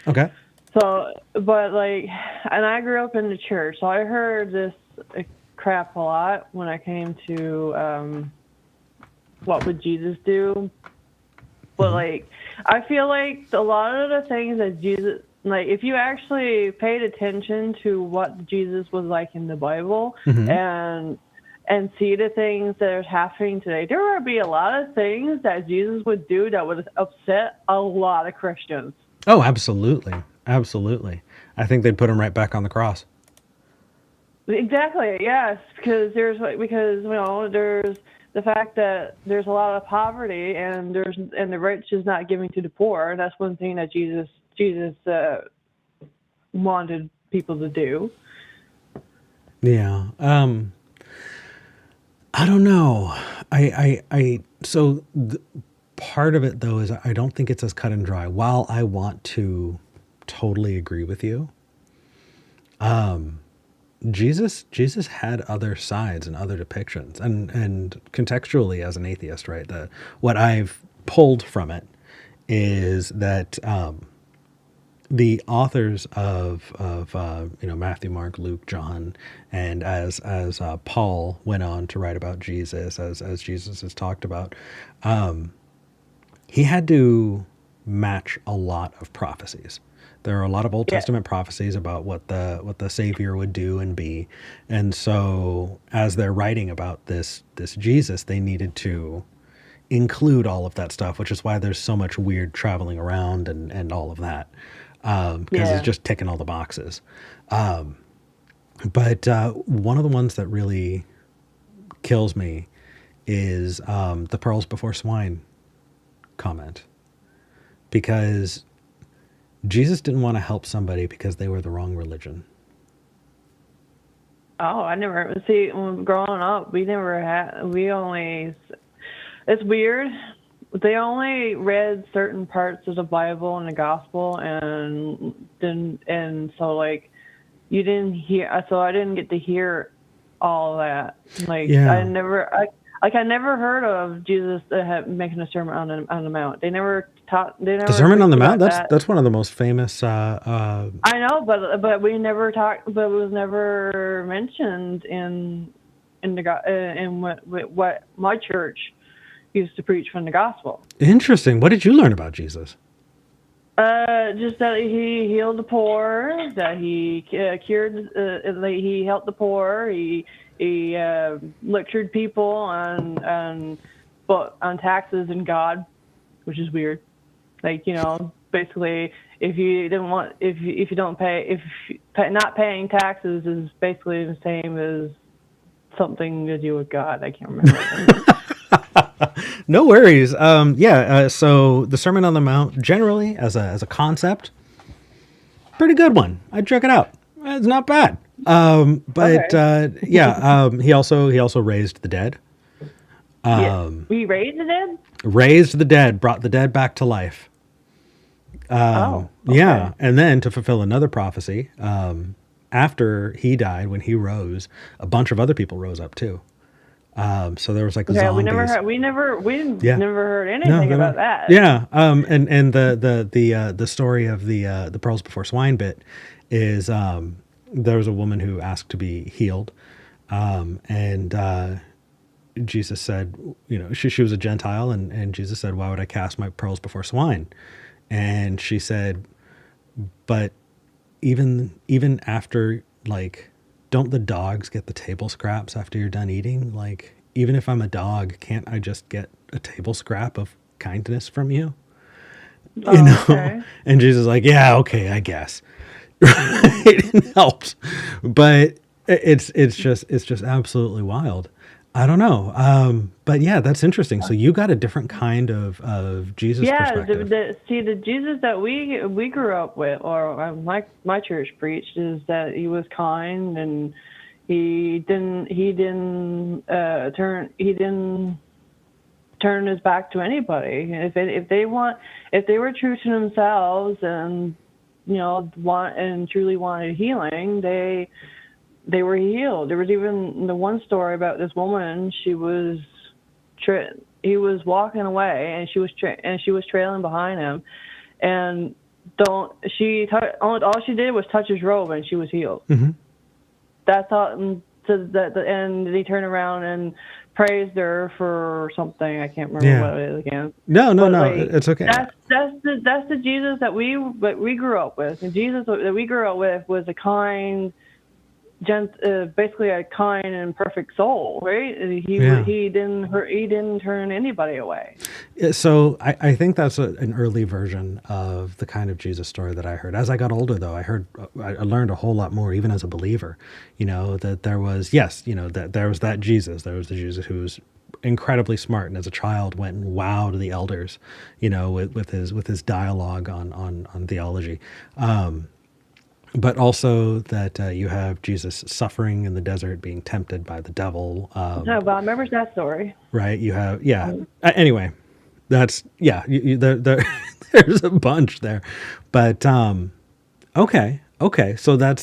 Okay. So, but and I grew up in the church, so I heard this crap a lot when I came to what would Jesus do. But I feel like a lot of the things that Jesus, if you actually paid attention to what Jesus was like in the Bible and see the things that are happening today, there would be a lot of things that Jesus would do that would upset a lot of Christians. Oh, absolutely. Absolutely. I think they'd put him right back on the cross. Exactly. Yes. Because there's the fact that there's a lot of poverty and the rich is not giving to the poor. That's one thing that Jesus wanted people to do. Yeah. I don't know. So part of it though is I don't think it's as cut and dry. While I want to totally agree with you, Jesus had other sides and other depictions, and contextually as an atheist, right? What I've pulled from it is that the authors of Matthew, Mark, Luke, John, and as Paul went on to write about Jesus, as Jesus is talked about, he had to match a lot of prophecies. There are a lot of Old Testament prophecies about what the Savior would do and be, and so as they're writing about this Jesus, they needed to include all of that stuff, which is why there's so much weird traveling around and all of that. Because it's just ticking all the boxes. But one of the ones that really kills me is the pearls before swine comment. Because Jesus didn't want to help somebody because they were the wrong religion. Oh, I never see. When growing up, we never had. We only. It's weird, they only read certain parts of the Bible and the Gospel, and so like you didn't hear. So I didn't get to hear all of that. Like Yeah. I never heard of Jesus making a sermon on the mount. They never taught. They never The Sermon on the preached Mount, about that. that's one of the most famous I know, but we never talked. But it was never mentioned in what my church used to preach from the gospel. interesting. What did you learn about Jesus? Just that he healed the poor, that he cured, he helped the poor. He lectured people on taxes and God, which is weird. Like, basically, if you don't pay, not paying taxes is basically the same as something to do with God. I can't remember. No worries. So the Sermon on the Mount, generally as a concept, pretty good one. I'd check it out. It's not bad. He also raised the dead. We raised the dead? Raised the dead, brought the dead back to life. Okay. Yeah, and then to fulfill another prophecy, after he died, when he rose, a bunch of other people rose up too. So there was like zombies. We never heard anything about that. Yeah. And the story of the pearls before swine bit is there was a woman who asked to be healed, and Jesus said, she was a Gentile, and Jesus said, "Why would I cast my pearls before swine?" And she said, "But even after, like, don't the dogs get the table scraps after you're done eating? Like, even if I'm a dog, can't I just get a table scrap of kindness from you?" Okay. And Jesus is like, "Yeah, okay, I guess." It helps, but it's just absolutely wild. I don't know. But yeah, that's interesting. So you got a different kind of Jesus perspective. The Jesus that we grew up with, or my church preached, is that he was kind, and he didn't turn his back to anybody. If they were true to themselves and truly wanted healing, they were healed. There was even the one story about this woman. He was walking away, and she was trailing behind him, and all she did was touch his robe, and she was healed. Mm-hmm. That's all. And he turned around and praised her for something. I can't remember what it is again. No, it's okay. That's the Jesus that we grew up with. The Jesus that we grew up with was a kind, basically a kind and perfect soul, right? He didn't turn anybody away. So I think that's an early version of the kind of Jesus story that I heard. As I got older, though, I learned a whole lot more, even as a believer. That there was that there was that Jesus. There was the Jesus who was incredibly smart, and as a child went and wowed the elders, with his dialogue on theology. But also that you have Jesus suffering in the desert, being tempted by the devil. No, but I remember that story. Right. You have, anyway, that's, there's a bunch there. But, okay. So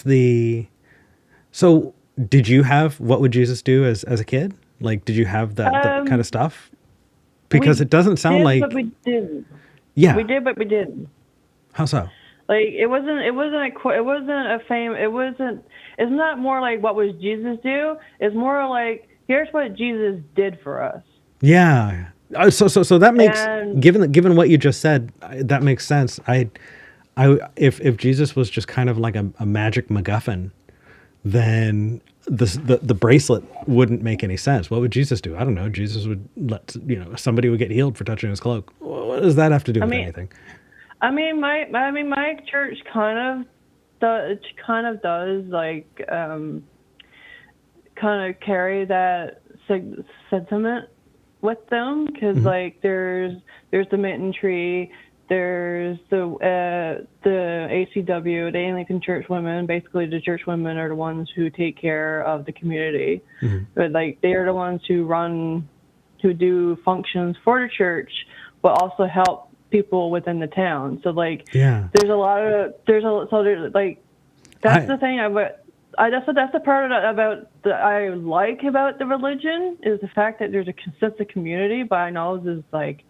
so did you have, what would Jesus do as a kid? Like, did you have that kind of stuff? Because it doesn't sound like. But we didn't. Yeah. We did, but we didn't. How so? Like, it's not more like what would Jesus do. It's more like, here's what Jesus did for us. Yeah. So that makes, given what you just said, that makes sense. If Jesus was just kind of like a magic MacGuffin, then the bracelet wouldn't make any sense. What would Jesus do? I don't know. Jesus would somebody would get healed for touching his cloak. What does that have to do with anything? My church kind of does like kind of carry that sentiment with them, because like there's the mitten tree, there's the ACW, the Anglican Church women. Basically, the church women are the ones who take care of the community, but like they are the ones who do functions for the church but also help people within the town. So like, Yeah. there's like, that's the thing that's the part I like about the religion, is the fact that there's a sense of community, but I know is like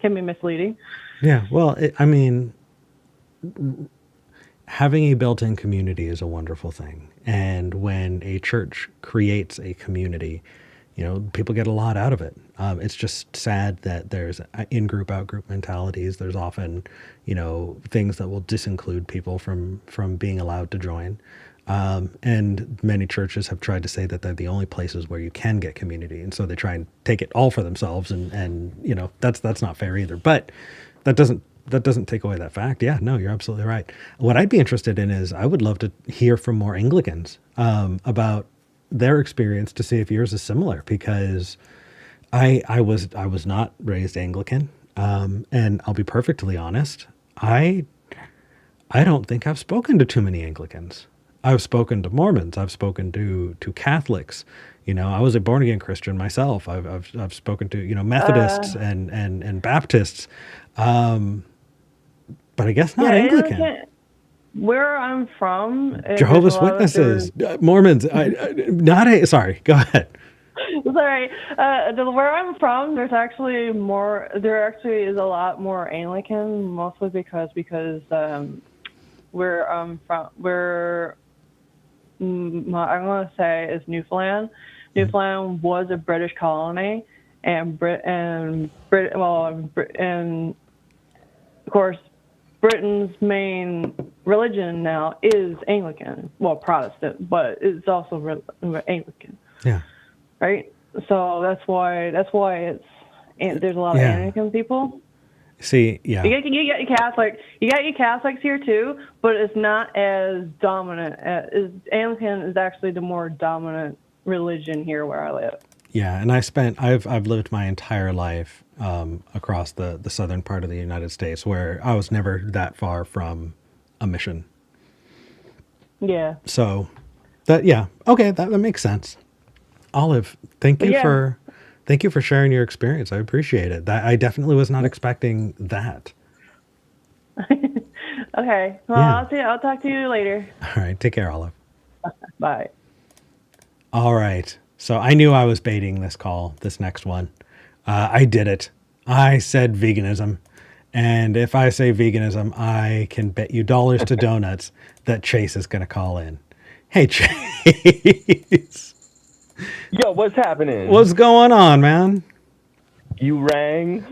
can be misleading. Yeah. Well, I mean, having a built-in community is a wonderful thing. And when a church creates a community, people get a lot out of it. It's just sad that there's in-group, out-group mentalities. There's often, things that will disinclude people from being allowed to join. And many churches have tried to say that they're the only places where you can get community. And so they try and take it all for themselves. And that's not fair either. But that doesn't take away that fact. Yeah, no, you're absolutely right. What I'd be interested in is I would love to hear from more Anglicans about their experience, to see if yours is similar, because I was not raised Anglican, and I'll be perfectly honest, I don't think I've spoken to too many Anglicans. I've spoken to Mormons, I've spoken to Catholics. I was a born again Christian myself. I've spoken to Methodists and Baptists, but I guess not Anglican. Where I'm from, Jehovah's Witnesses, Mormons. Sorry, go ahead. Sorry. Where I'm from, there actually is a lot more Anglican, mostly because where I'm from, I'm going to say is Newfoundland. Newfoundland was a British colony, and of course, Britain's main religion now is Anglican, well, Protestant, but it's also Anglican. Yeah. Right. So that's why there's a lot of Anglican people. See, yeah. You got your Catholics here too, but it's not as dominant. Anglican is actually the more dominant religion here where I live. Yeah, and I've lived my entire life across the southern part of the United States, where I was never that far from a mission. Yeah. So that makes sense. Olive, thank you for sharing your experience. I appreciate it. I definitely was not expecting that. Okay. Well, I'll talk to you later. All right. Take care, Olive. Bye. All right. So I knew I was baiting this next one. I did it. I said veganism. And if I say veganism, I can bet you dollars to donuts that Chase is going to call in. Hey, Chase. Yo, what's happening? What's going on, man? You rang.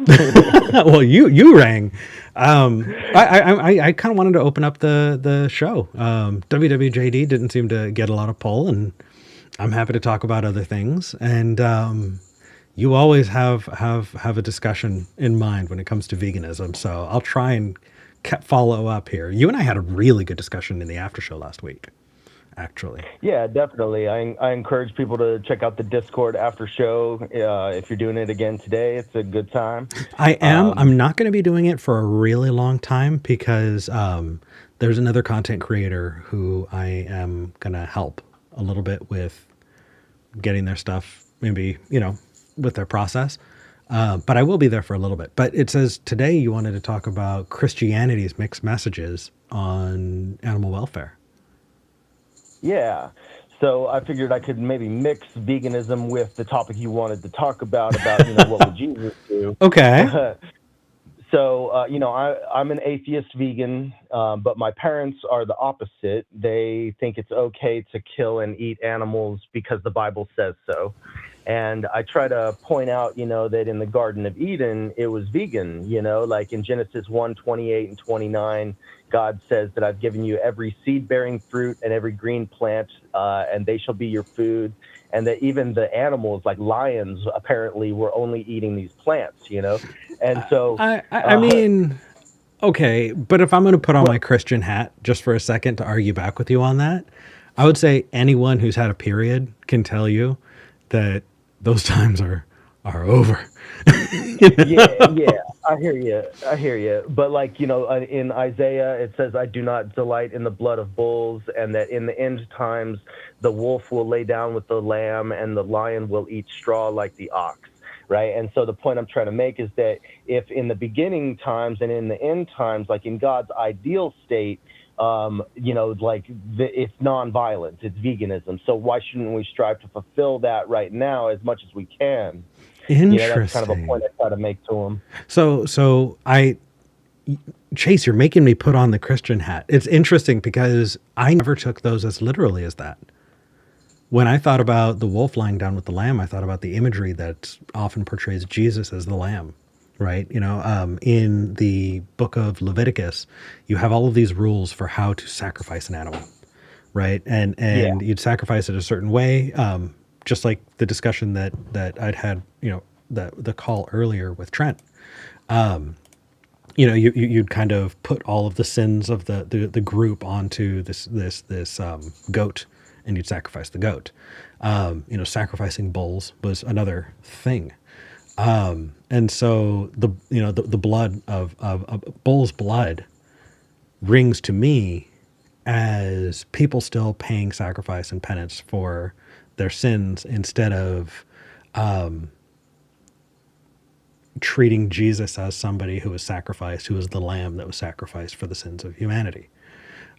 Well, you rang. I kind of wanted to open up the show. WWJD didn't seem to get a lot of pull, and I'm happy to talk about other things. And you always have a discussion in mind when it comes to veganism. So I'll try and follow up here. You and I had a really good discussion in the after show last week, actually. Yeah, definitely. I encourage people to check out the Discord after show. If you're doing it again today, it's a good time. I am. I'm not going to be doing it for a really long time because there's another content creator who I am going to help a little bit with getting their stuff, maybe, with their process. But I will be there for a little bit. But it says today you wanted to talk about Christianity's mixed messages on animal welfare. Yeah. So I figured I could maybe mix veganism with the topic you wanted to talk about what would Jesus do? Okay. So, I'm an atheist vegan, but my parents are the opposite. They think it's okay to kill and eat animals because the Bible says so. And I try to point out, that in the Garden of Eden, it was vegan, like in Genesis 1:28 and 29, God says that I've given you every seed-bearing fruit and every green plant, and they shall be your food. And that even the animals, like lions, apparently were only eating these plants, And so... I mean, okay, but if I'm going to put on my Christian hat just for a second to argue back with you on that, I would say anyone who's had a period can tell you that those times are over. Yeah, I hear you. But in Isaiah, it says, I do not delight in the blood of bulls, and that in the end times, the wolf will lay down with the lamb and the lion will eat straw like the ox. right? And so the point I'm trying to make is that if in the beginning times and in the end times, like in God's ideal state, it's nonviolence, it's veganism. So why shouldn't we strive to fulfill that right now as much as we can? That's kind of a point I try to make to him. Chase, you're making me put on the Christian hat. It's interesting because I never took those as literally as that. When I thought about the wolf lying down with the lamb, I thought about the imagery that often portrays Jesus as the lamb, right? In the book of Leviticus, you have all of these rules for how to sacrifice an animal, right? And you'd sacrifice it a certain way, just like the discussion that I'd had, the call earlier with Trent. You'd kind of put all of the sins of the group onto this goat, and you'd sacrifice the goat. Sacrificing bulls was another thing. And so the blood of bull's blood rings to me as people still paying sacrifice and penance for their sins instead of treating Jesus as somebody who was sacrificed, who was the lamb that was sacrificed for the sins of humanity.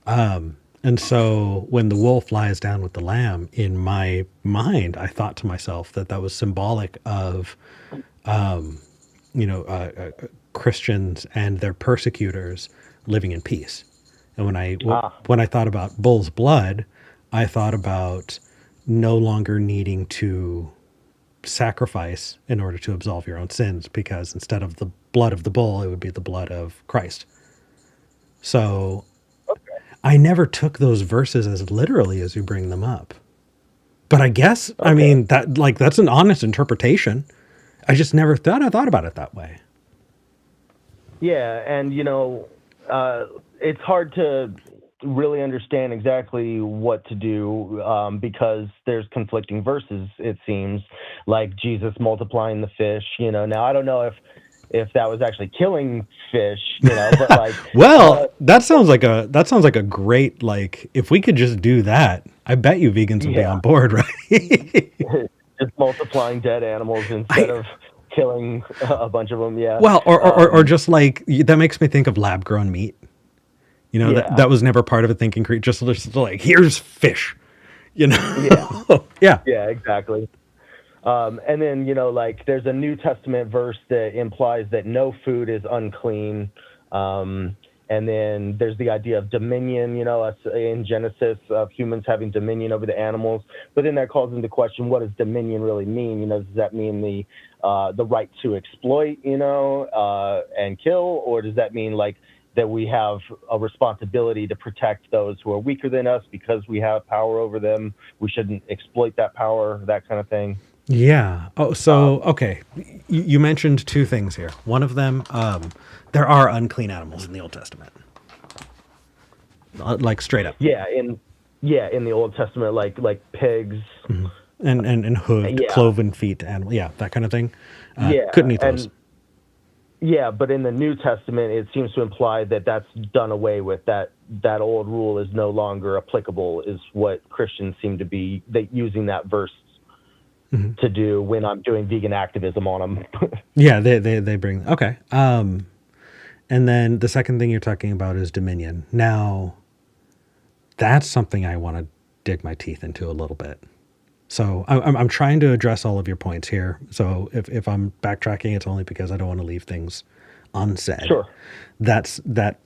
And so when the wolf lies down with the lamb, in my mind, I thought to myself that was symbolic of, Christians and their persecutors living in peace. And when I thought about bull's blood, I thought about no longer needing to sacrifice in order to absolve your own sins, because instead of the blood of the bull, it would be the blood of Christ. So I never took those verses as literally as you bring them up. But I guess, that's an honest interpretation. I just never thought about it that way. Yeah, and it's hard to really understand exactly what to do because there's conflicting verses, it seems, like Jesus multiplying the fish. Now I don't know if that was actually killing fish, but like, well, that sounds like a great, if we could just do that, I bet you vegans would be on board, right? Just multiplying dead animals instead of killing a bunch of them. Yeah. Well, or just that makes me think of lab grown meat. That was never part of a thinking creature. Just like, here's fish, Yeah. Yeah. Yeah, exactly. And then, there's a New Testament verse that implies that no food is unclean. And then there's the idea of dominion, in Genesis, of humans having dominion over the animals. But then that calls into question, what does dominion really mean? Does that mean the right to exploit, and kill? Or does that mean that we have a responsibility to protect those who are weaker than us because we have power over them? We shouldn't exploit that power, that kind of thing. Yeah. Oh, so, okay. You mentioned two things here. One of them, there are unclean animals in the Old Testament. Straight up. Yeah. In the Old Testament, like pigs. Mm-hmm. And hooved, cloven feet animal. Yeah. That kind of thing. Couldn't eat those. Yeah. But in the New Testament, it seems to imply that that's done away with, that old rule is no longer applicable, is what Christians seem to be using that verse to do when I'm doing vegan activism on them. Yeah, they bring, okay. And then the second thing you're talking about is dominion. Now, that's something I want to dig my teeth into a little bit. So I'm trying to address all of your points here. So if I'm backtracking, it's only because I don't want to leave things unsaid. Sure. That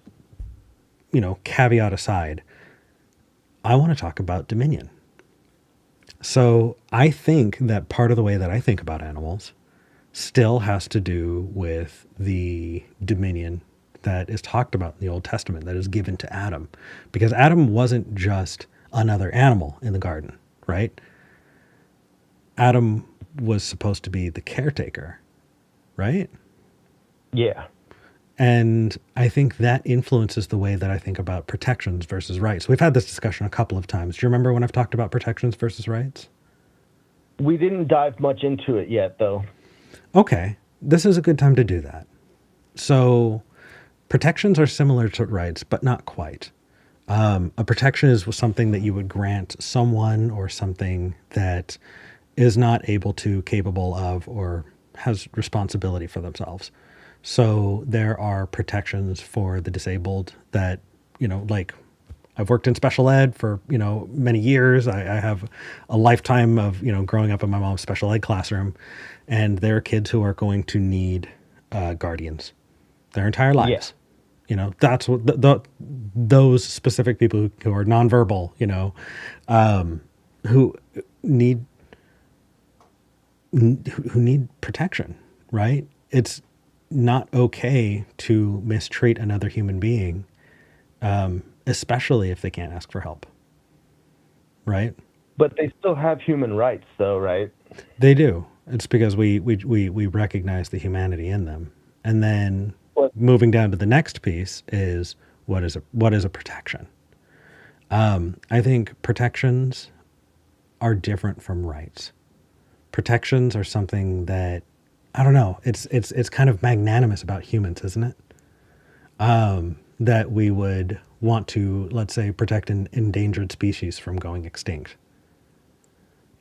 caveat aside, I want to talk about dominion. So I think that part of the way that I think about animals still has to do with the dominion that is talked about in the Old Testament, that is given to Adam. Because Adam wasn't just another animal in the garden, right? Adam was supposed to be the caretaker, right? Yeah. And I think that influences the way that I think about protections versus rights. We've had this discussion a couple of times. Do you remember when I've talked about protections versus rights? We didn't dive much into it yet, though. Okay. This is a good time to do that. So protections are similar to rights, but not quite. A protection is something that you would grant someone or something that is not able to, capable of, or has responsibility for themselves. So there are protections for the disabled that, like I've worked in special ed for, many years. I have a lifetime of, growing up in my mom's special ed classroom. And there are kids who are going to need guardians their entire Yeah. lives. That's what those specific people who are nonverbal, who need who need protection, right? It's not okay to mistreat another human being, especially if they can't ask for help, right? But they still have human rights, though, right? They do. It's because we recognize the humanity in them. And then What? moving down to the next piece is what is a protection? I think protections are different from rights. Protections are something that, I don't know, it's kind of magnanimous about humans, isn't it? That we would want to, let's say, protect an endangered species from going extinct.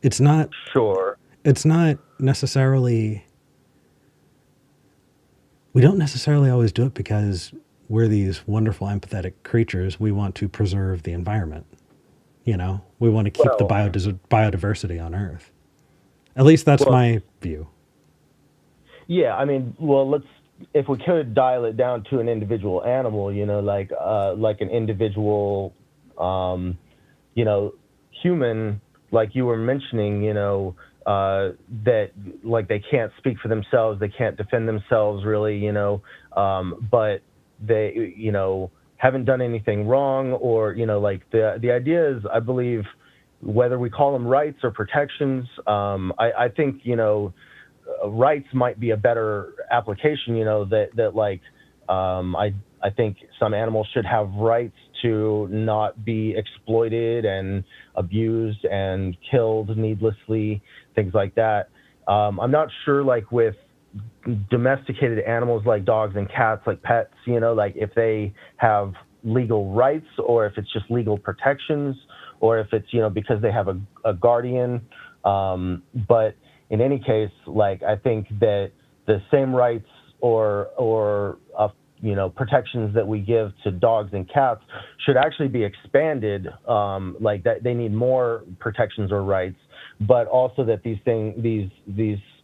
It's not Sure. necessarily, we don't necessarily always do it because we're these wonderful empathetic creatures. We want to preserve the environment. We want to keep the Well, biodiversity on Earth. At least that's well, my view. yeah. I mean, well, if we could dial it down to an individual animal, like an individual, human, like you were mentioning, that like they can't speak for themselves, they can't defend themselves really, but they, haven't done anything wrong, or, like the idea is, I believe, whether we call them rights or protections, I think, rights might be a better application, that like, I think some animals should have rights to not be exploited and abused and killed needlessly, things like that. I'm not sure, like with domesticated animals like dogs and cats, like pets, like if they have legal rights or if it's just legal protections or if it's, because they have a guardian. But in any case, like I think that the same rights or protections that we give to dogs and cats should actually be expanded, like that they need more protections or rights, but also that these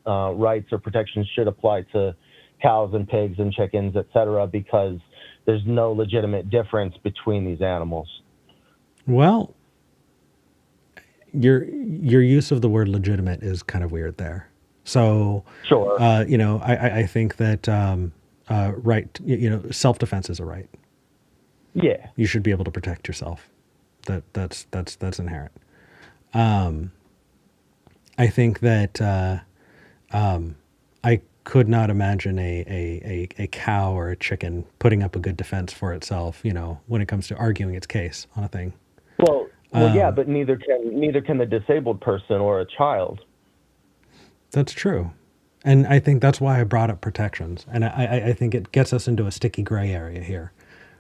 rights or protections should apply to cows and pigs and chickens, et cetera, because there's no legitimate difference between these animals. Well, your use of the word legitimate is kind of weird there. So, Sure. I think that right, self-defense is a right. Yeah. You should be able to protect yourself. That's inherent. I think that I could not imagine a cow or a chicken putting up a good defense for itself, when it comes to arguing its case on a thing. Well, yeah, but neither can the disabled person or a child. That's true. And I think that's why I brought up protections. And I think it gets us into a sticky gray area here.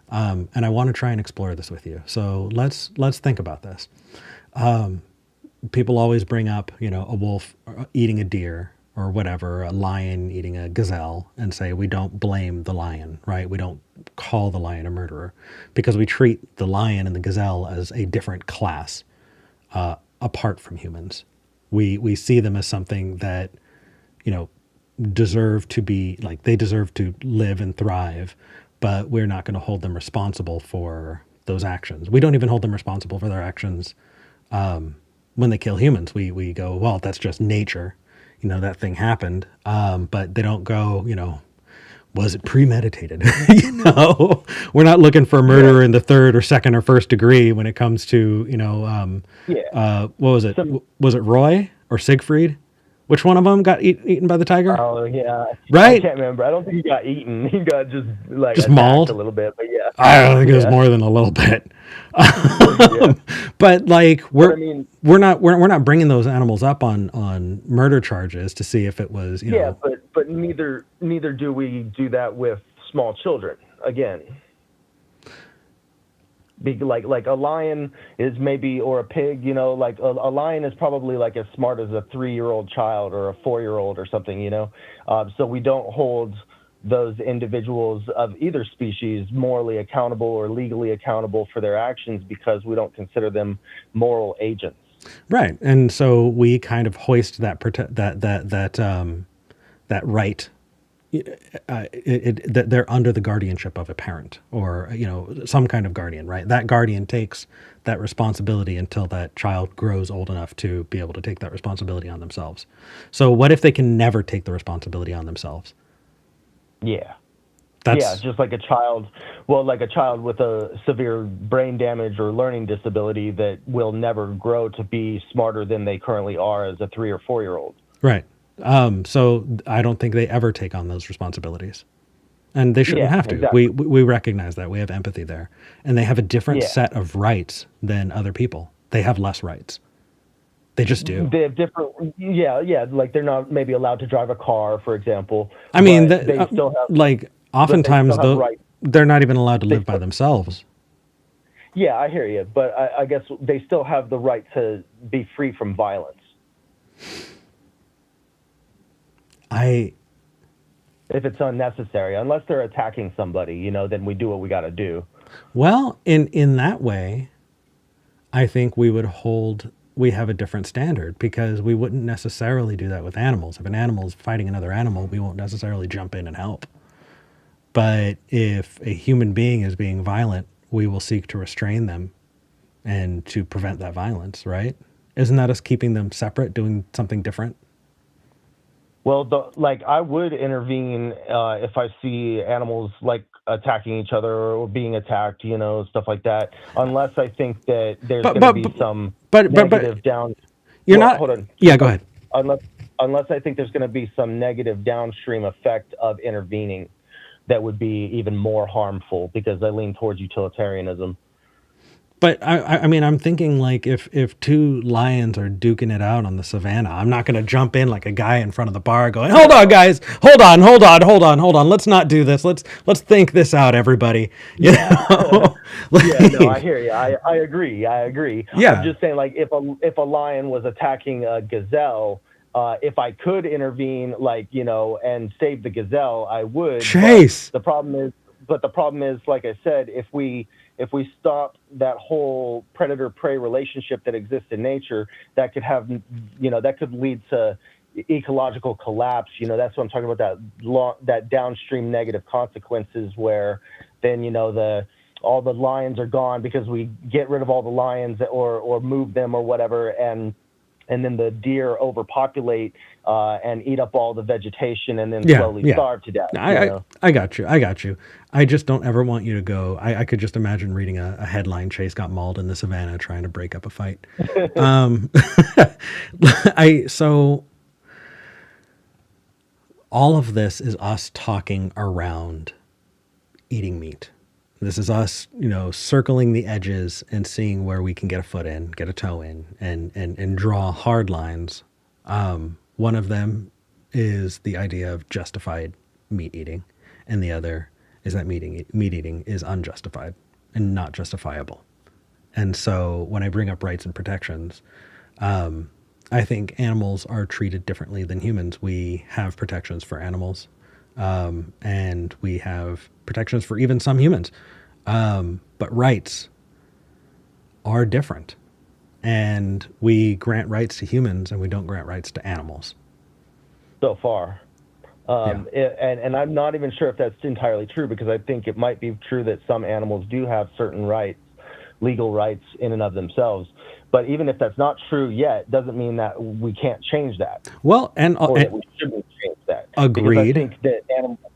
And I want to try and explore this with you. So let's think about this. People always bring up, a wolf eating a deer or whatever, a lion eating a gazelle, and say we don't blame the lion, right? We don't call the lion a murderer because we treat the lion and the gazelle as a different class, apart from humans. We see them as something that, deserve to be, like, they deserve to live and thrive, but we're not going to hold them responsible for those actions. We don't even hold them responsible for their actions when they kill humans. We go, well, that's just nature. That thing happened. But they don't go, was it premeditated? We're not looking for murder in the third or second or first degree when it comes to, what was it? Was it Roy or Siegfried? Which one of them got eaten by the tiger? Oh yeah, right. I can't remember. I don't think he got eaten. He got just mauled a little bit. But yeah, I don't think it was more than a little bit. But like we're not bringing those animals up on murder charges to see if it was but neither do we do that with small children again. Like a lion is maybe, or a pig, you know, like a lion is probably like as smart as a 3-year-old child or a 4-year-old or something, you know. So we don't hold those individuals of either species morally accountable or legally accountable for their actions because we don't consider them moral agents. Right. And so we kind of hoist that that right, that they're under the guardianship of a parent or, you know, some kind of guardian, right? That guardian takes that responsibility until that child grows old enough to be able to take that responsibility on themselves. So what if they can never take the responsibility on themselves? Yeah. That's Just like a child, like a child with a severe brain damage or learning disability that will never grow to be smarter than they currently are as a 3 or 4-year-old. right. So I don't think they ever take on those responsibilities, and they shouldn't have to. Exactly. We recognize that. We have empathy there, and they have a different set of rights than other people. They have less rights. They just do. They have different, like they're not maybe allowed to drive a car, for example. I mean, but they still have, like oftentimes still have rights. they're not even allowed to live by themselves. Yeah, I hear you, but I guess they still have the right to be free from violence. If it's unnecessary, unless they're attacking somebody, you know, then we do what we got to do. Well, in that way, I think we have a different standard because we wouldn't necessarily do that with animals. If an animal is fighting another animal, we won't necessarily jump in and help. But if a human being is being violent, we will seek to restrain them and to prevent that violence, right? Isn't that us keeping them separate, doing something different? Well, I would intervene if I see animals like attacking each other or being attacked, you know, stuff like that. Unless I think that there's going to be some negative down. You're not. Hold on. Yeah, go ahead. Unless I think there's going to be some negative downstream effect of intervening that would be even more harmful, because I lean towards utilitarianism. But I mean, I'm thinking like if two lions are duking it out on the savannah, I'm not going to jump in like a guy in front of the bar going, "Hold on, guys, hold on. Let's not do this. Let's think this out, everybody." You know? No, I hear you. I agree. Yeah. I'm just saying, like, if a lion was attacking a gazelle, if I could intervene, like, you know, and save the gazelle, I would. Chase. But the problem is, like I said, if we stop that whole predator-prey relationship that exists in nature, that could lead to ecological collapse. You know, that's what I'm talking about, that downstream negative consequences where then, you know, all the lions are gone because we get rid of all the lions or move them or whatever, and then the deer overpopulate and eat up all the vegetation and then slowly starve to death. I got you. I just don't ever want you to go. I could just imagine reading a headline, Chase got mauled in the savannah trying to break up a fight. So all of this is us talking around eating meat. This is us, you know, circling the edges and seeing where we can get a foot in, get a toe in, and draw hard lines. One of them is the idea of justified meat eating, and the other is that meat eating is unjustified and not justifiable. And so when I bring up rights and protections, I think animals are treated differently than humans. We have protections for animals. And we have protections for even some humans. But rights are different. And we grant rights to humans and we don't grant rights to animals. So far. And I'm not even sure if that's entirely true, because I think it might be true that some animals do have certain rights, legal rights in and of themselves. But even if that's not true yet, doesn't mean that we can't change that. Well, or that we shouldn't change that. Agreed. Because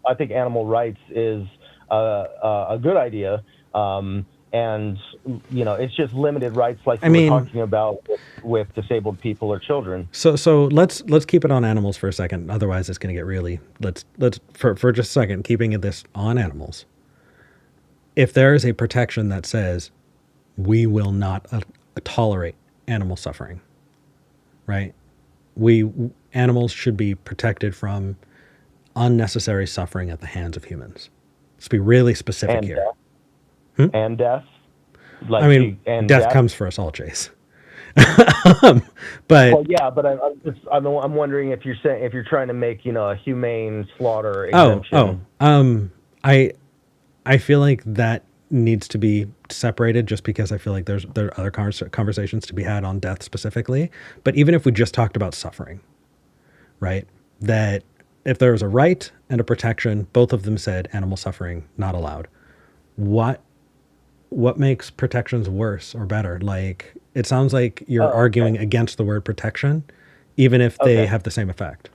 I think animal rights is a good idea, and you know, it's just limited rights, like we're talking about with disabled people or children. So let's keep it on animals for a second. Otherwise, it's going to get really. Let's for just a second, keeping this on animals. If there is a protection that says we will not tolerate animal suffering, right? Animals should be protected from unnecessary suffering at the hands of humans. Let's be really specific here. And death. Like, I mean, and death comes for us all, Chase. But Well, yeah, but I'm wondering if you're trying to make a humane slaughter exemption. I feel like that needs to be separated, just because I feel like there are other conversations to be had on death specifically. But even if we just talked about suffering, right? That if there was a right and a protection, both of them said animal suffering not allowed. What makes protections worse or better? Like, it sounds like you're arguing against the word protection, even if they have the same effect.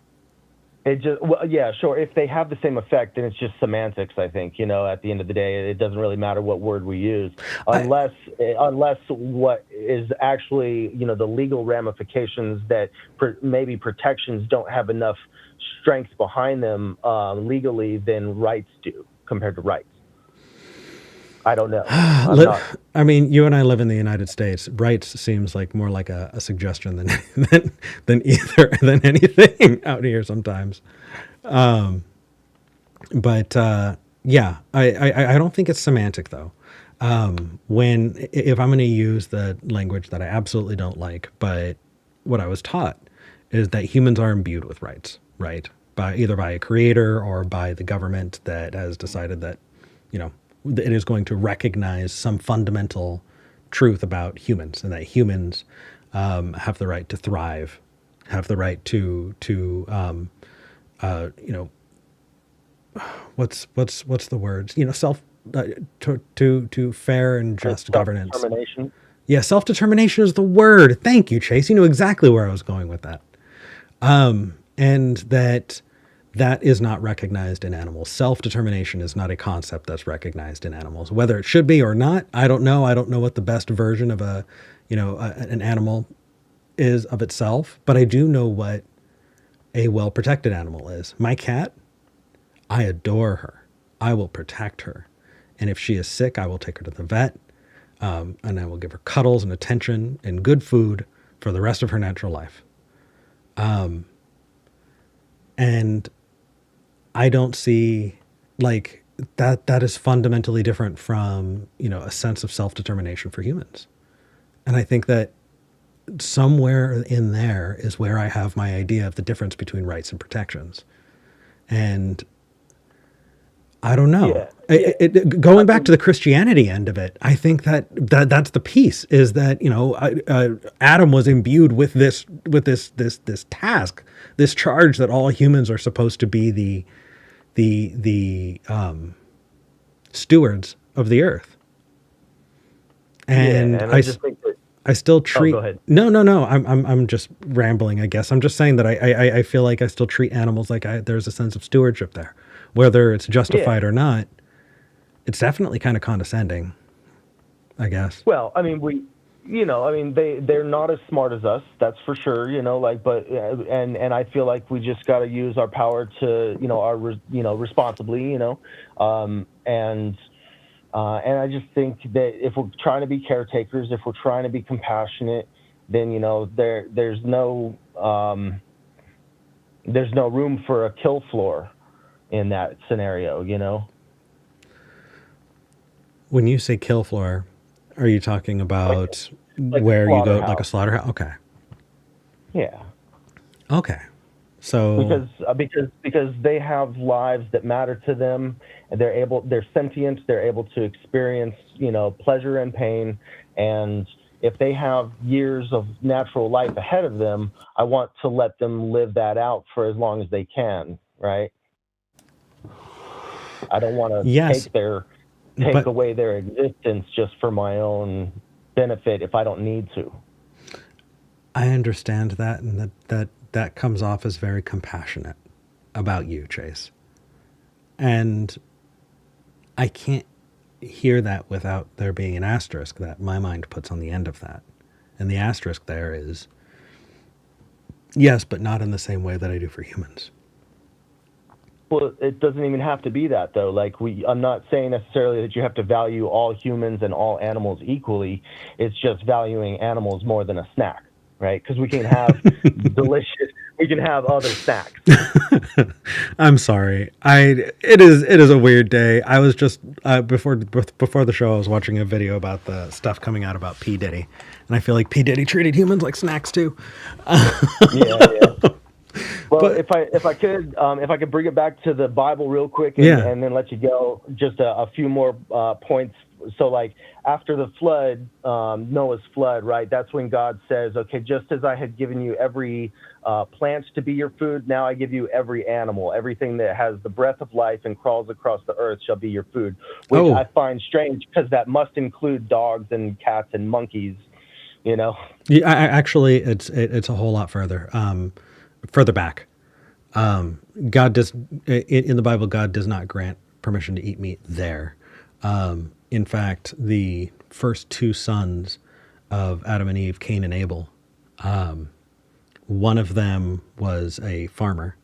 Yeah, sure. If they have the same effect, then it's just semantics. I think at the end of the day, it doesn't really matter what word we use, unless what is actually the legal ramifications that maybe protections don't have enough strength behind them legally than rights do compared to rights. I don't know. I mean, you and I live in the United States. Rights seems like more like a suggestion than anything out here sometimes. But yeah, I don't think it's semantic though. If I'm going to use the language that I absolutely don't like, but what I was taught is that humans are imbued with rights, right? Either by a creator or by the government that has decided that, it is going to recognize some fundamental truth about humans, and that humans have the right to thrive, have the right to what's the words? Self to fair and just governance. Self-determination. Yeah, self-determination is the word. Thank you, Chase. You knew exactly where I was going with that. And that is not recognized in animals. Self-determination is not a concept that's recognized in animals. Whether it should be or not, I don't know. I don't know what the best version of an animal is of itself, but I do know what a well-protected animal is. My cat, I adore her. I will protect her. And if she is sick, I will take her to the vet, and I will give her cuddles and attention and good food for the rest of her natural life. And I don't see like that is fundamentally different from, a sense of self-determination for humans. And I think that somewhere in there is where I have my idea of the difference between rights and protections. And I don't know. Yeah. Going back to the Christianity end of it, I think that's the piece, is that Adam was imbued with this task, this charge that all humans are supposed to be the stewards of the earth. And I just think that I still treat. go ahead. No. I'm just rambling, I guess. I'm just saying that I feel like I still treat animals like there's a sense of stewardship there, whether it's justified or not. It's definitely kind of condescending, I guess. Well, I mean, they're not as smart as us, that's for sure. But I feel like we just got to use our power to, responsibly, and I just think that if we're trying to be caretakers, if we're trying to be compassionate, then there's no room for a kill floor in that scenario. When you say kill floor, are you talking about like where you go, like a slaughterhouse? Okay. Yeah. Okay. So because they have lives that matter to them, and they're sentient, they're able to experience, pleasure and pain, and if they have years of natural life ahead of them, I want to let them live that out for as long as they can, right? I don't want to take away their existence just for my own benefit if I don't need to. I understand that, and that comes off as very compassionate about you, Chase. And I can't hear that without there being an asterisk that my mind puts on the end of that. And the asterisk there is, yes, but not in the same way that I do for humans. Well, it doesn't even have to be that, though. I'm not saying necessarily that you have to value all humans and all animals equally. It's just valuing animals more than a snack, right? Because we can have we can have other snacks. I'm sorry. It is a weird day. I was just before the show I was watching a video about the stuff coming out about P Diddy, and I feel like P Diddy treated humans like snacks too. Yeah. Well, But- if I could bring it back to the Bible real quick, and then let you go, just a few more points. So, like after the flood, Noah's flood, right? That's when God says, "Okay, just as I had given you every plant to be your food, now I give you every animal, everything that has the breath of life and crawls across the earth shall be your food." Which I find strange because that must include dogs and cats and monkeys. You know? Yeah, actually, it's a whole lot further back. God does in the Bible. God does not grant permission to eat meat there. In fact, the first two sons of Adam and Eve, Cain and Abel, one of them was a farmer,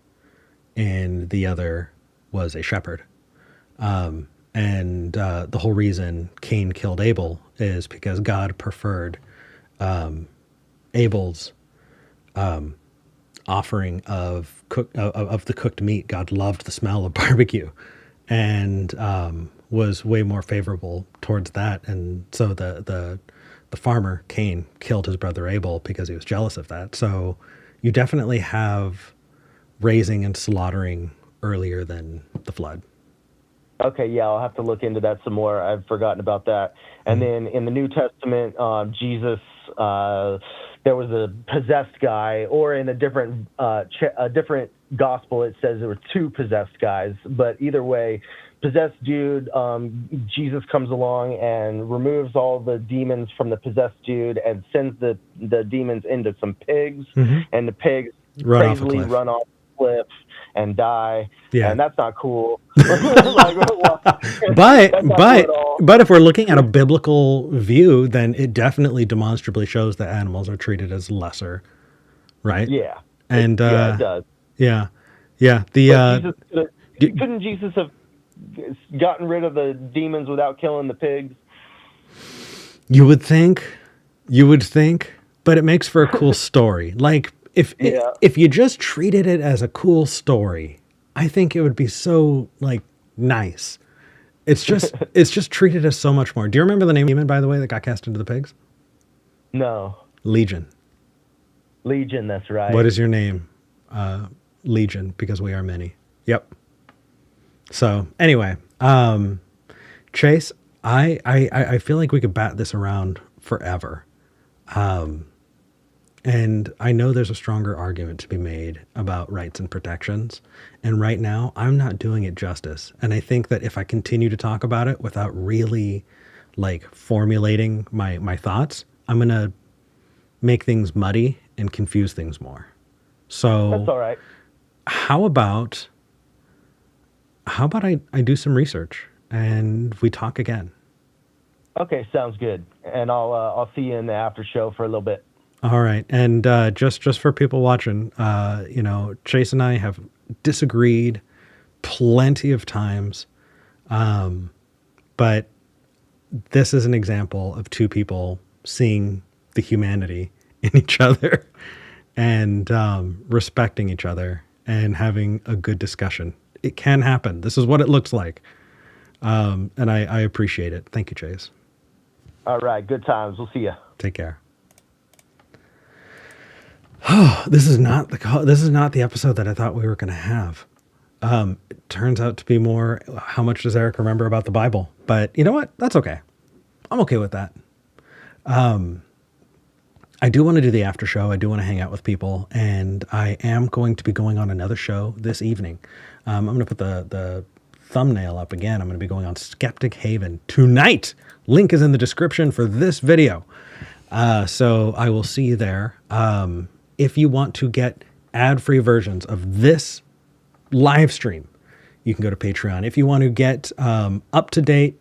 and the other was a shepherd. And the whole reason Cain killed Abel is because God preferred Abel's offering of the cooked meat. God loved the smell of barbecue, and was way more favorable towards that. And so the farmer Cain killed his brother Abel because he was jealous of that. So you definitely have raising and slaughtering earlier than the flood. Okay, yeah, I'll have to look into that some more. I've forgotten about that. And then in the New Testament, Jesus, there was a possessed guy, or in a different gospel, it says there were two possessed guys. But either way, possessed dude, Jesus comes along and removes all the demons from the possessed dude and sends the demons into some pigs, and the pigs crazily run off the cliff and die. Yeah. And that's not cool. But if we're looking at a biblical view, then it definitely demonstrably shows that animals are treated as lesser, right? Yeah. And it does. Yeah. Couldn't Jesus have gotten rid of the demons without killing the pigs? You would think, but it makes for a cool story. Like if you just treated it as a cool story, I think it would be so like nice. It's just treated as so much more. Do you remember the name of the demon, by the way, that got cast into the pigs? No. Legion. Legion, that's right. What is your name? Legion, because we are many. Yep. So anyway, Chase, I feel like we could bat this around forever. And I know there's a stronger argument to be made about rights and protections. And right now, I'm not doing it justice. And I think that if I continue to talk about it without really like formulating my thoughts, I'm going to make things muddy and confuse things more. So that's all right. How about I do some research and we talk again? Okay, sounds good. And I'll see you in the after show for a little bit. All right. And just for people watching, Chase and I have disagreed plenty of times. But this is an example of two people seeing the humanity in each other and respecting each other and having a good discussion. It can happen. This is what it looks like. And I appreciate it. Thank you, Chase. All right. Good times. We'll see you. Take care. This is not the episode that I thought we were going to have. It turns out to be more, how much does Eric remember about the Bible? But you know what? That's okay. I'm okay with that. I do want to do the after show. I do want to hang out with people, and I am going to be going on another show this evening. I'm going to put the thumbnail up again. I'm going to be going on Skeptic Haven tonight. Link is in the description for this video. So I will see you there. If you want to get ad-free versions of this live stream, you can go to Patreon. If you want to get up-to-date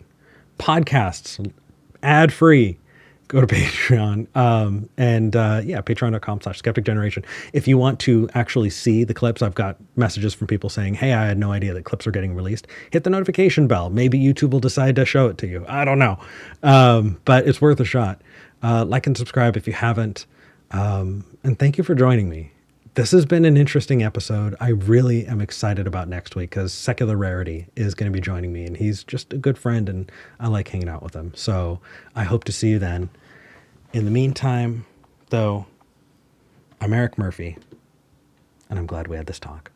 podcasts ad-free, go to Patreon. Patreon.com/skepticgeneration. If you want to actually see the clips, I've got messages from people saying, hey, I had no idea that clips are getting released. Hit the notification bell. Maybe YouTube will decide to show it to you. I don't know. But it's worth a shot. Like and subscribe if you haven't. And thank you for joining me. this has been an interesting episode. I really am excited about next week because Secular Rarity is going to be joining me, and he's just a good friend, and I like hanging out with him. So I hope to see you then. In the meantime, though, I'm Eric Murphy, and I'm glad we had this talk.